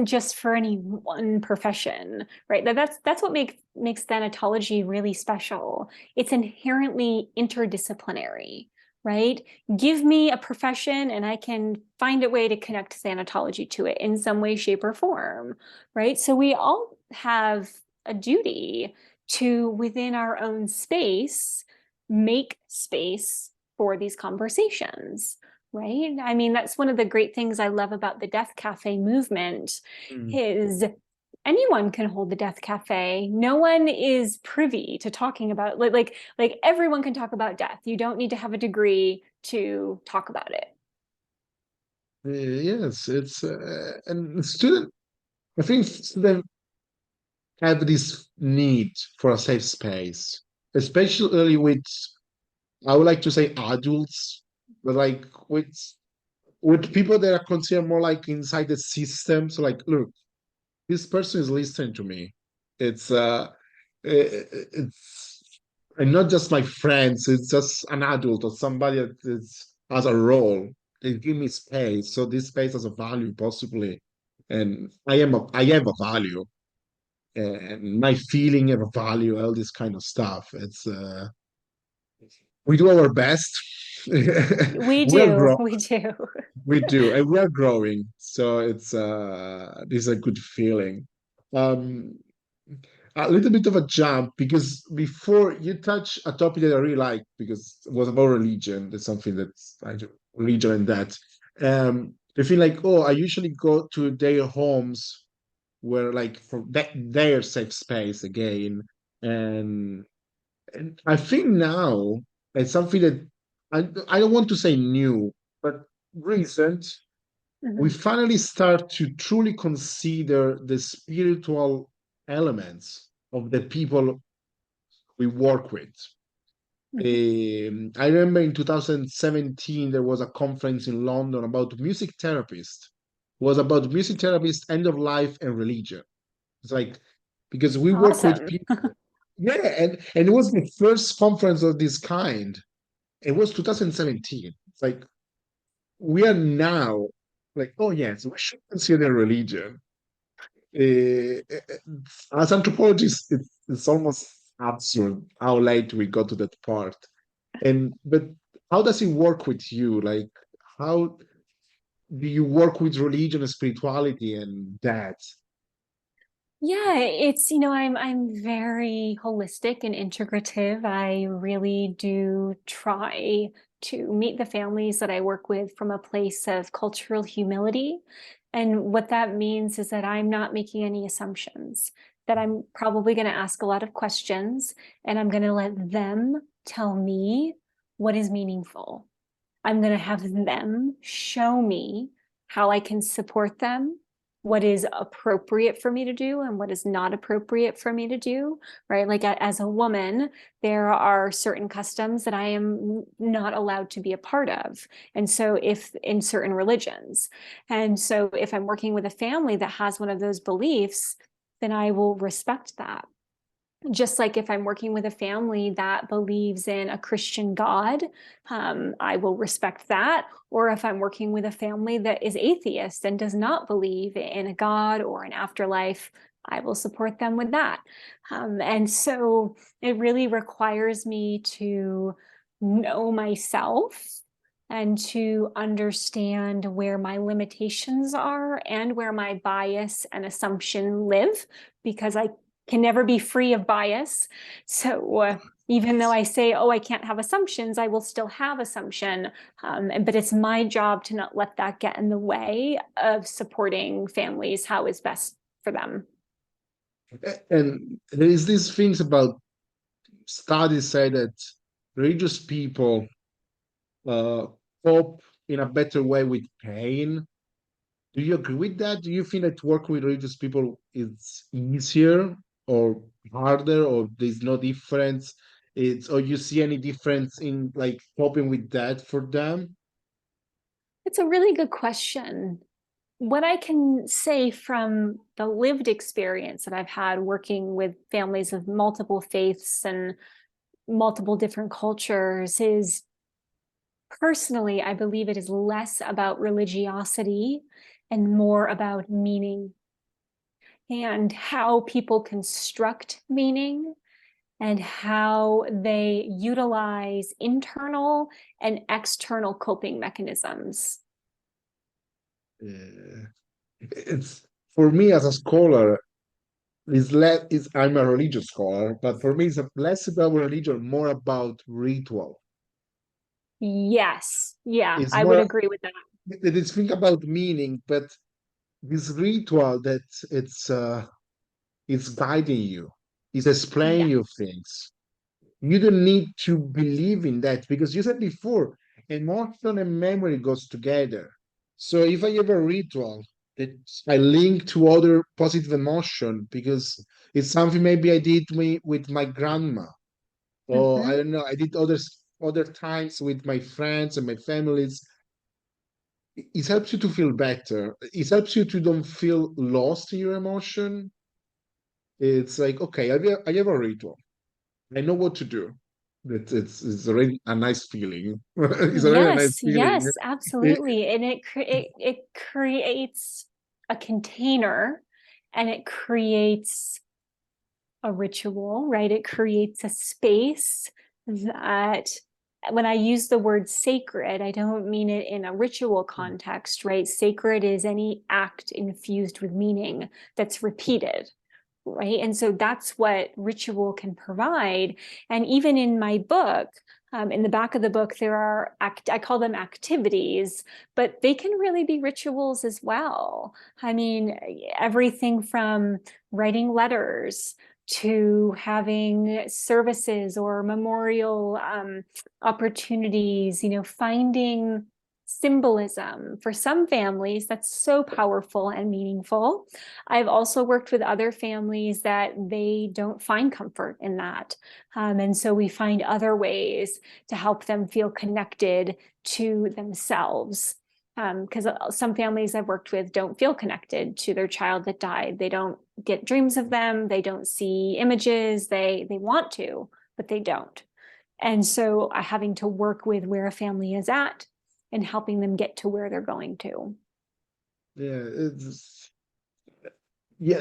just for any one profession, right? That's what makes thanatology really special. It's inherently interdisciplinary, right? Give me a profession and I can find a way to connect thanatology to it in some way, shape, or form, right? So we all have a duty to, within our own space, make space for these conversations, right? I mean, that's one of the great things I love about the Death Cafe movement Mm. is anyone can hold the Death Cafe. No one is privy to talking about like everyone can talk about death. You don't need to have a degree to talk about it. Yes, it's and student. I think students have this need for a safe space, especially with, I would like to say, adults, but like with people that are considered more like inside the system. So, like, look, this person is listening to me. It's it's and not just my friends. It's just an adult or somebody that has a role. They give me space, so this space has a value possibly, and I have a value, and my feeling have a value. All this kind of stuff. It's we do our best. We We're do, grow we do. we do, and we are growing. So it's this is a good feeling. Um, a little bit of a jump because before you touch a topic that I really like because it was about religion. That's something that's I do, religion and that. They feel like, oh, I usually go to their homes where like for that their safe space again. And I think now it's something that I don't want to say new, but recent, we Mhm. finally start to truly consider the spiritual elements of the people we work with. Mhm. I remember in 2017 there was a conference in London about music therapists. It was about music therapists, end of life, and religion. It's like because we work with Awesome. people. Yeah, and it was the first conference of this kind. It was 2017. It's like we are now like, oh yes, we should consider religion. As anthropologists, it's almost absurd how late we got to that part. And but how does it work with you? Like, how do you work with religion and spirituality and that? Yeah, it's, I'm very holistic and integrative. I really do try to meet the families that I work with from a place of cultural humility. And what that means is that I'm not making any assumptions, that I'm probably going to ask a lot of questions, and I'm going to let them tell me what is meaningful. I'm going to have them show me how I can support them, what is appropriate for me to do and what is not appropriate for me to do, right? Like as a woman, there are certain customs that I am not allowed to be a part of. And so if in certain religions, and so if I'm working with a family that has one of those beliefs, then I will respect that. Just like if I'm working with a family that believes in a Christian God, I will respect that. Or if I'm working with a family that is atheist and does not believe in a God or an afterlife, I will support them with that. And so it really requires me to know myself and to understand where my limitations are and where my bias and assumption live, because I can never be free of bias. So even though I say, oh, I can't have assumptions, I will still have assumption. But it's my job to not let that get in the way of supporting families how is best for them. And there is these things about studies say that religious people uh, cope in a better way with pain. Do you agree with that? Do you think that working with religious people is easier or harder, or there's no difference? It's or you see any difference in like coping with that for them? It's a really good question. What I can say from the lived experience that I've had working with families of multiple faiths and multiple different cultures is, personally, I believe it is less about religiosity and more about meaning and how people construct meaning and how they utilize internal and external coping mechanisms. Uh, it's for me as a scholar, is less is I'm a religious scholar, but for me it's less about religion, more about ritual. Yes, yeah, It's I would more agree with that. it is think about meaning, but this ritual that it's guiding you, it's explaining Yeah. you things. You don't need to believe in that because you said before, emotion and memory goes together. So if I have a ritual that I link to other positive emotion because it's something maybe I did with my grandma, or I Mhm. don't know, I did other times with my friends and my families. It helps you to feel better. It helps you to don't feel lost in your emotion. It's like, okay, I have a ritual. I know what to do. It's already a nice feeling. It's already a nice Yes, feeling. yes, It- absolutely. And it creates a container, and it creates a ritual, right? It creates a space that, when I use the word sacred, I don't mean it in a ritual context, right? Sacred is any act infused with meaning that's repeated, right? And so that's what ritual can provide. And even in my book, in the back of the book, there are, I call them activities, but they can really be rituals as well. I mean, everything from writing letters to having services or memorial opportunities, finding symbolism. For some families, that's so powerful and meaningful. I've also worked with other families that they don't find comfort in that. And so we find other ways to help them feel connected to themselves. Because some families I've worked with don't feel connected to their child that died. They don't get dreams of them. They don't see images. They want to, but they don't. And so having to work with where a family is at and helping them get to where they're going to. Yeah,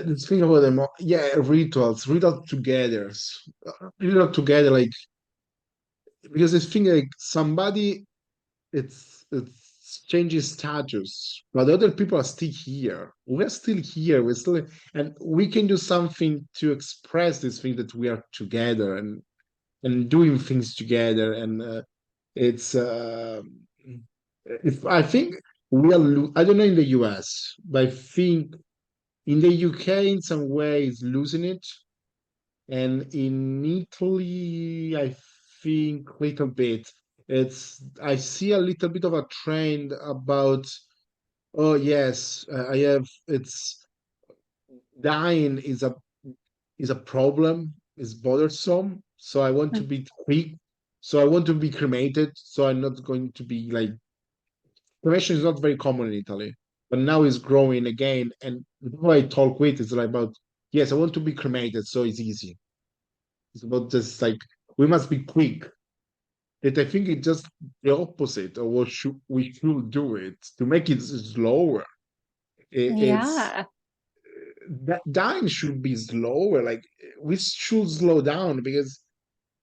the thing about them, rituals together, like, because I think like somebody, it's changes status, but other people are still here. We're still here. We're still, and we can do something to express this thing that we are together and doing things together. And it's if I think I don't know in the US, but I think in the UK in some ways losing it, and in Italy I think little bit. I see a little bit of a trend about, oh yes, I have it's dying is a problem, is bothersome. So I want to be quick. So I want to be cremated. So I'm not going to be like, cremation is not very common in Italy, but now it's growing again. And the people I talk with is like about, yes, I want to be cremated, so it's easy. It's about just like we must be quick. That I think it's just the opposite of what we should do it to make it slower. It's Yeah. that dying should be slower. Like we should slow down because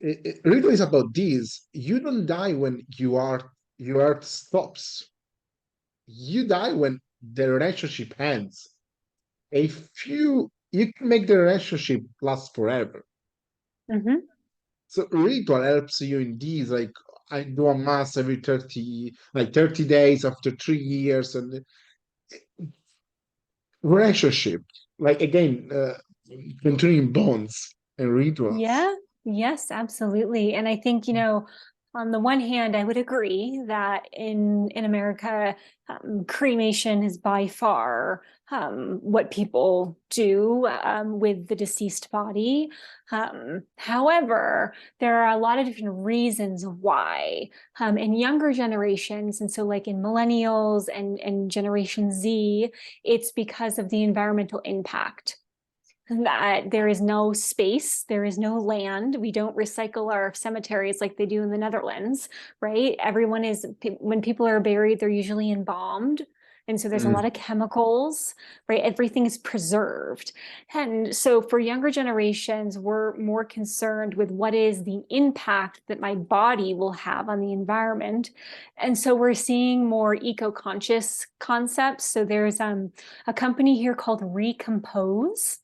it really is about this. You don't die when your heart stops. You die when the relationship ends. If you can make the relationship last forever. Mm-hmm. So ritual helps you in these. Like I do a mass every 30 days after 3 years, and relationship. Like again, continuing bonds and rituals. Yeah, yes, absolutely. And I think, on the one hand, I would agree that in America, cremation is by far what people do with the deceased body. However, there are a lot of different reasons why. In younger generations, and so like in millennials and Generation Z, it's because of the environmental impact that there is no space, there is no land. We don't recycle our cemeteries like they do in the Netherlands, right? When people are buried, they're usually embalmed. And so there's a lot of chemicals, right? Everything is preserved. And so for younger generations, we're more concerned with what is the impact that my body will have on the environment. And so we're seeing more eco-conscious concepts. So there's a company here called Recompose,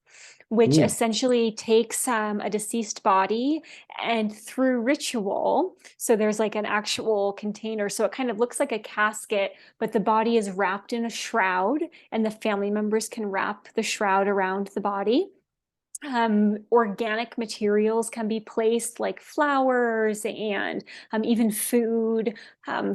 which Mm. essentially takes a deceased body and through ritual, so there's like an actual container, so it kind of looks like a casket, but the body is wrapped in a shroud and the family members can wrap the shroud around the body. Organic materials can be placed like flowers and even food,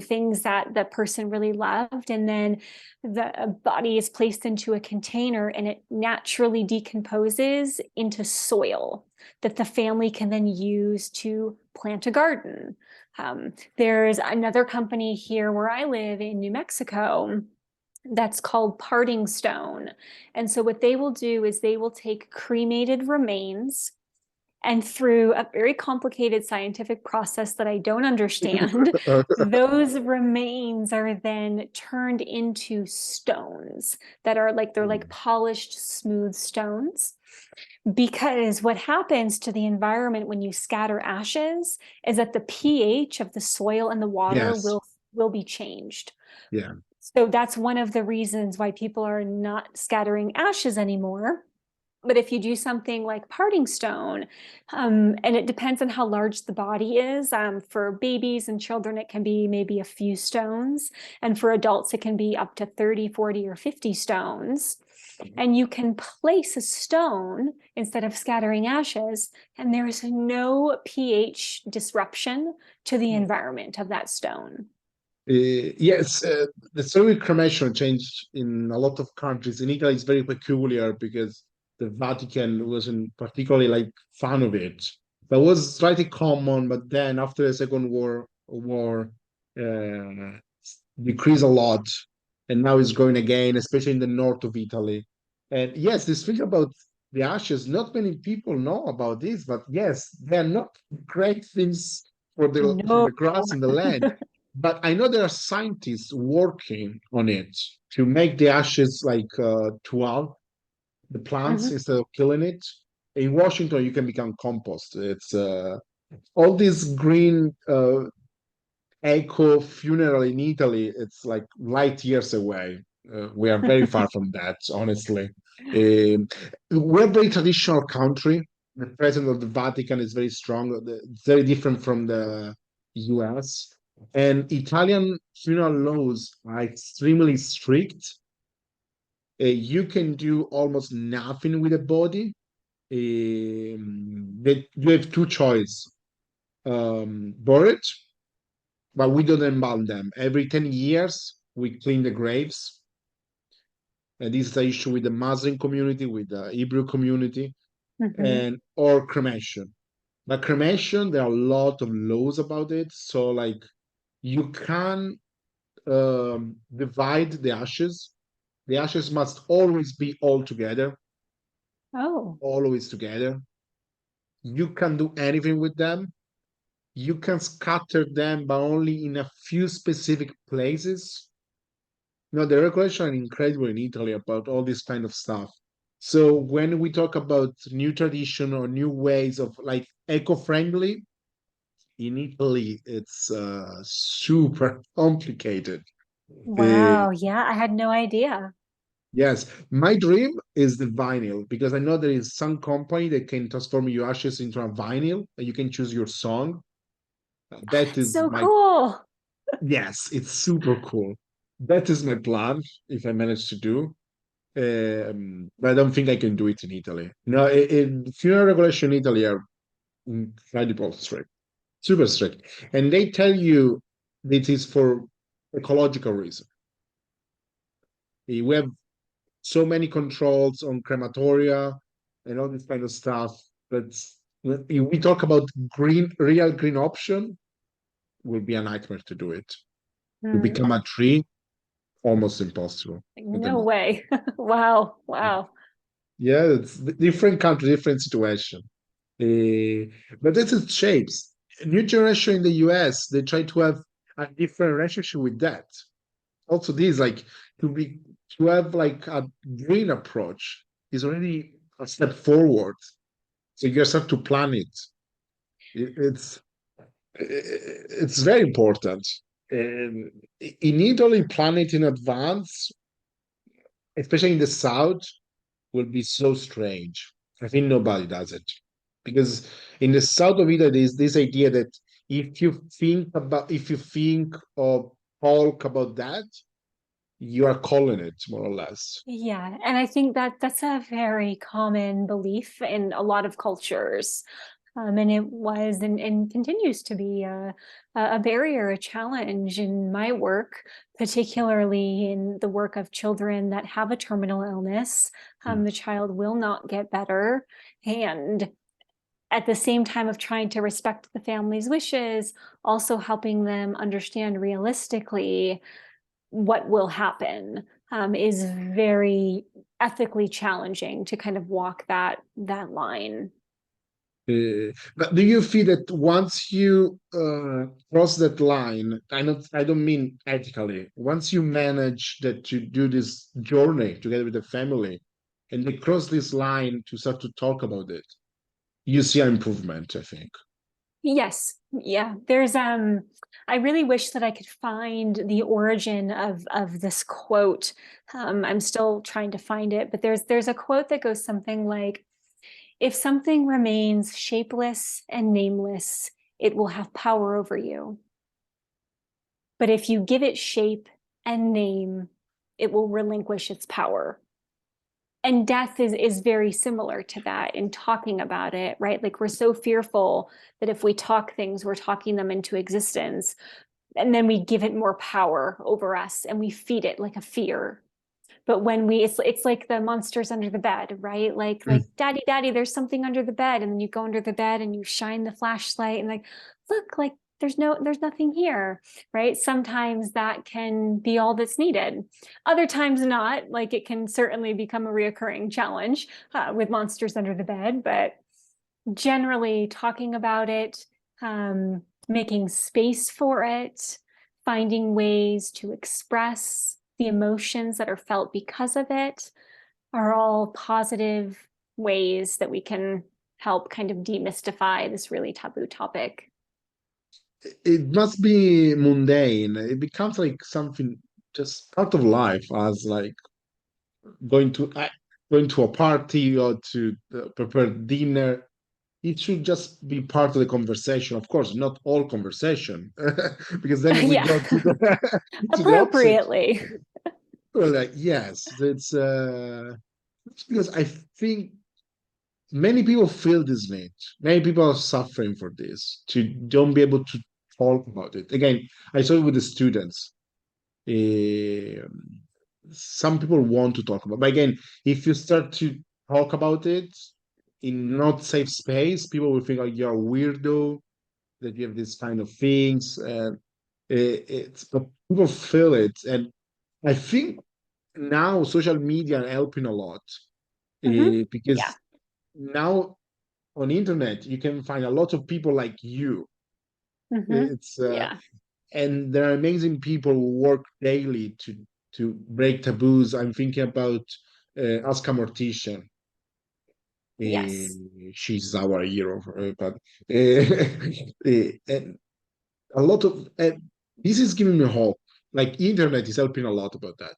things that the person really loved. And then the body is placed into a container and it naturally decomposes into soil that the family can then use to plant a garden. There's another company here where I live in New Mexico that's called parting stone. And so what they will do is they will take cremated remains and through a very complicated scientific process that I don't understand, those remains are then turned into stones that are like, they're like polished, smooth stones. Because what happens to the environment when you scatter ashes is that the pH of the soil and the water Yes. will be changed. Yeah. So that's one of the reasons why people are not scattering ashes anymore. But if you do something like parting stone, and it depends on how large the body is, for babies and children, it can be maybe a few stones. And for adults, it can be up to 30, 40, or 50 stones. And you can place a stone instead of scattering ashes, and there is no pH disruption to the environment of that stone. Yes, the ceramic cremation changed in a lot of countries. In Italy, it's very peculiar because the Vatican wasn't particularly like fan of it. But it was slightly common. But then after the Second War uh, decreased a lot, and now it's growing again, especially in the north of Italy. And yes, this thing about the ashes, not many people know about this, but yes, they are not great things for No. the grass and the land. But I know there are scientists working on it to make the ashes like to help the plants Mhm. instead of killing it. In Washington, you can become compost. It's all this green eco funeral in Italy. It's like light years away. We are very far from that, honestly. Um, we're a very traditional country. The president of the Vatican is very strong. It's very different from the US. And Italian funeral laws are extremely strict. You can do almost nothing with the body. You have two choices: bury it, but we don't embalm them. Every 10 years, we clean the graves. And this is the issue with the Muslim community, with the Hebrew community, Mhm. and or cremation. But cremation, there are a lot of laws about it. So, like, you can divide the ashes. The ashes must always be all together, Oh, always together. You can do anything with them. You can scatter them, but only in a few specific places. The regulations are incredible in Italy about all this kind of stuff. So when we talk about new tradition or new ways of like eco-friendly, in Italy, it's super complicated. Uh, wow. Yeah, I had no idea. yes, my dream is the vinyl because I know there is some company that can transform your ashes into a vinyl and you can choose your song. That That's is so my, cool. yes, it's super cool. That is my plan if I manage to do. But I don't think I can do it in Italy. No, funeral regulation in Italy are incredible strict, super strict, and they tell you it is for ecological reason. We have so many controls on crematoria and all this kind of stuff. But if we talk about real green option, will be a nightmare to do it. To Hmm. become a tree, almost impossible at the No moment. way. Wow. Wow. Yeah, it's different country, different situation. But this is shapes. New generation in the US, they try to have a different relationship with that. Also, this like to be to have like a green approach is already a step forward. So you just have to plan it. It's very important. And in Italy, plan it in advance, especially in the south, will be so strange. I think nobody does it because in the south of Italy, there's this idea that if you think or talk about that, you are calling it more or less. Yeah, and I think that that's a very common belief in a lot of cultures. And it was and continues to be a barrier, a challenge in my work, particularly in the work of children that have a terminal illness. Mm. The child will not get better. And at the same time of trying to respect the family's wishes, also helping them understand realistically what will happen is very ethically challenging to kind of walk that line. But do you feel that once you cross that line, I don't mean ethically, once you manage that you do this journey together with the family and they cross this line to start to talk about it, you see an improvement, I think. Yes, yeah. There's I really wish that I could find the origin of this quote. I'm still trying to find it, but there's a quote that goes something like, if something remains shapeless and nameless, it will have power over you. But if you give it shape and name, it will relinquish its power. And death is very similar to that in talking about it, right? Like we're so fearful that if we talk things, we're talking them into existence, and then we give it more power over us and we feed it like a fear. But when it's like the monsters under the bed, right? Like daddy, daddy, there's something under the bed, and then you go under the bed and you shine the flashlight and like, look, like there's nothing here, right? Sometimes that can be all that's needed. Other times not. Like it can certainly become a reoccurring challenge with monsters under the bed, but generally talking about it, making space for it, finding ways to express the emotions that are felt because of it are all positive ways that we can help kind of demystify this really taboo topic. It must be mundane. It becomes like something just part of life, as like going to going to a party or to prepare dinner. It should just be part of the conversation. Of course, not all conversation, because then we Yeah, go to the to the opposite. appropriately. Well, like, yes, it's because I think many people feel this need. Many people are suffering for this to don't be able to talk about it. Again, I saw it with the students. Um, some people want to talk about, but again, if you start to talk about it in not safe space, people will think like you're a weirdo, that you have these kind of things, and it's but people feel it, and I think now social media are helping a lot, Hmm. Yeah. because now on internet you can find a lot of people like you. Hmm. It's Yeah. and there are amazing people who work daily to break taboos. I'm thinking about Aska Mortician. Yes. She's our hero, but and a lot of this is giving me hope. Like internet is helping a lot about that.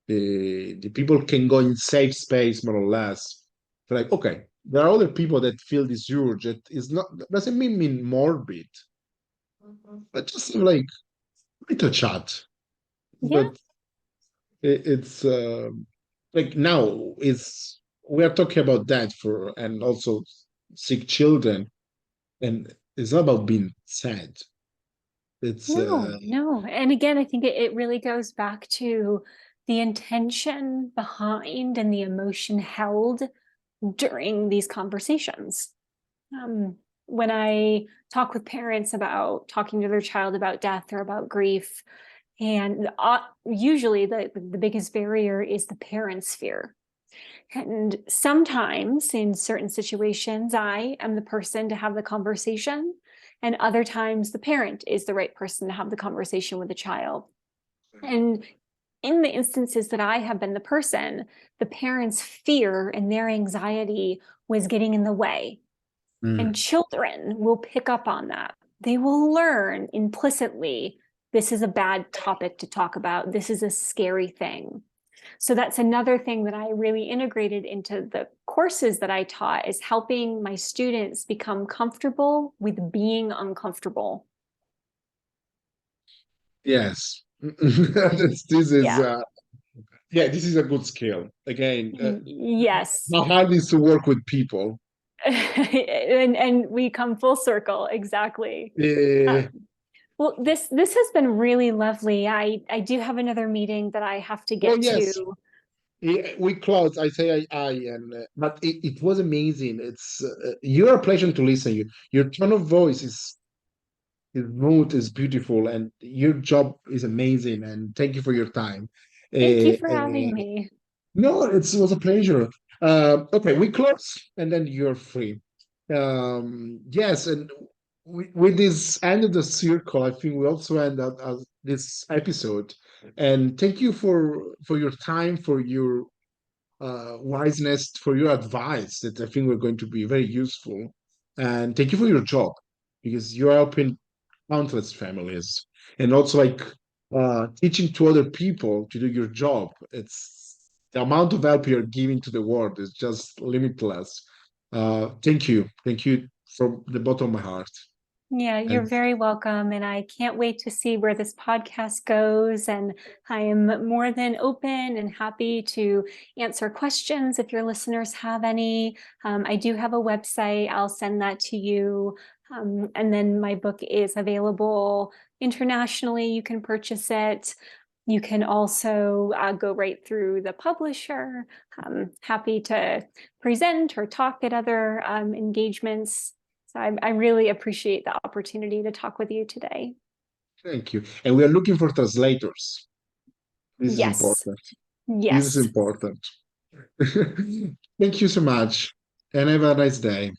The people can go in safe space more or less. Like, okay, there are other people that feel this urge. It is not doesn't mean morbid, but just like little chat. Yeah. But it's like now is we are talking about that for and also sick children, and it's not about being sad. It's No, no. And again, I think it really goes back to the intention behind and the emotion held during these conversations. Um, when I talk with parents about talking to their child about death or about grief, and usually the biggest barrier is the parent's fear. And sometimes in certain situations, I am the person to have the conversation, and other times the parent is the right person to have the conversation with the child. And in the instances that I have been the person, the parents' fear and their anxiety was getting in the way. And mm, children will pick up on that. They will learn implicitly this is a bad topic to talk about. This is a scary thing. So that's another thing that I really integrated into the courses that I taught is helping my students become comfortable with being uncomfortable. yes. This is Yeah. yeah, this is a good skill. Again, Yes. how hard is to work with people. And we come full circle. Exactly. Uh, Uh, well, this has been really lovely. I do have another meeting that I have to oh get yes, to. we close. I say I and but it was amazing. It's you're a pleasure to listen. Your tone of voice is smooth, is beautiful, and your job is amazing. And thank you for your time. Thank you Uh, for having uh, me. no, it was a pleasure. Okay, we close, and then you're free. Yes, and with this end of the circle, I think we also end up this episode. And thank you for your time, for your wiseness, for your advice that I think we're going to be very useful. And thank you for your job because you're helping countless families and also like teaching to other people to do your job. It's the amount of help you're giving to the world is just limitless. Thank you from the bottom of my heart. Yeah, you're And very welcome. And I can't wait to see where this podcast goes. And I am more than open and happy to answer questions if your listeners have any. I do have a website. I'll send that to you. And then my book is available internationally. You can purchase it. You can also go right through the publisher. Happy to present or talk at other engagements. So I really appreciate the opportunity to talk with you today. thank you. And we are looking for translators. This is Yes, important. This is yes. important. Thank you so much, and have a nice day.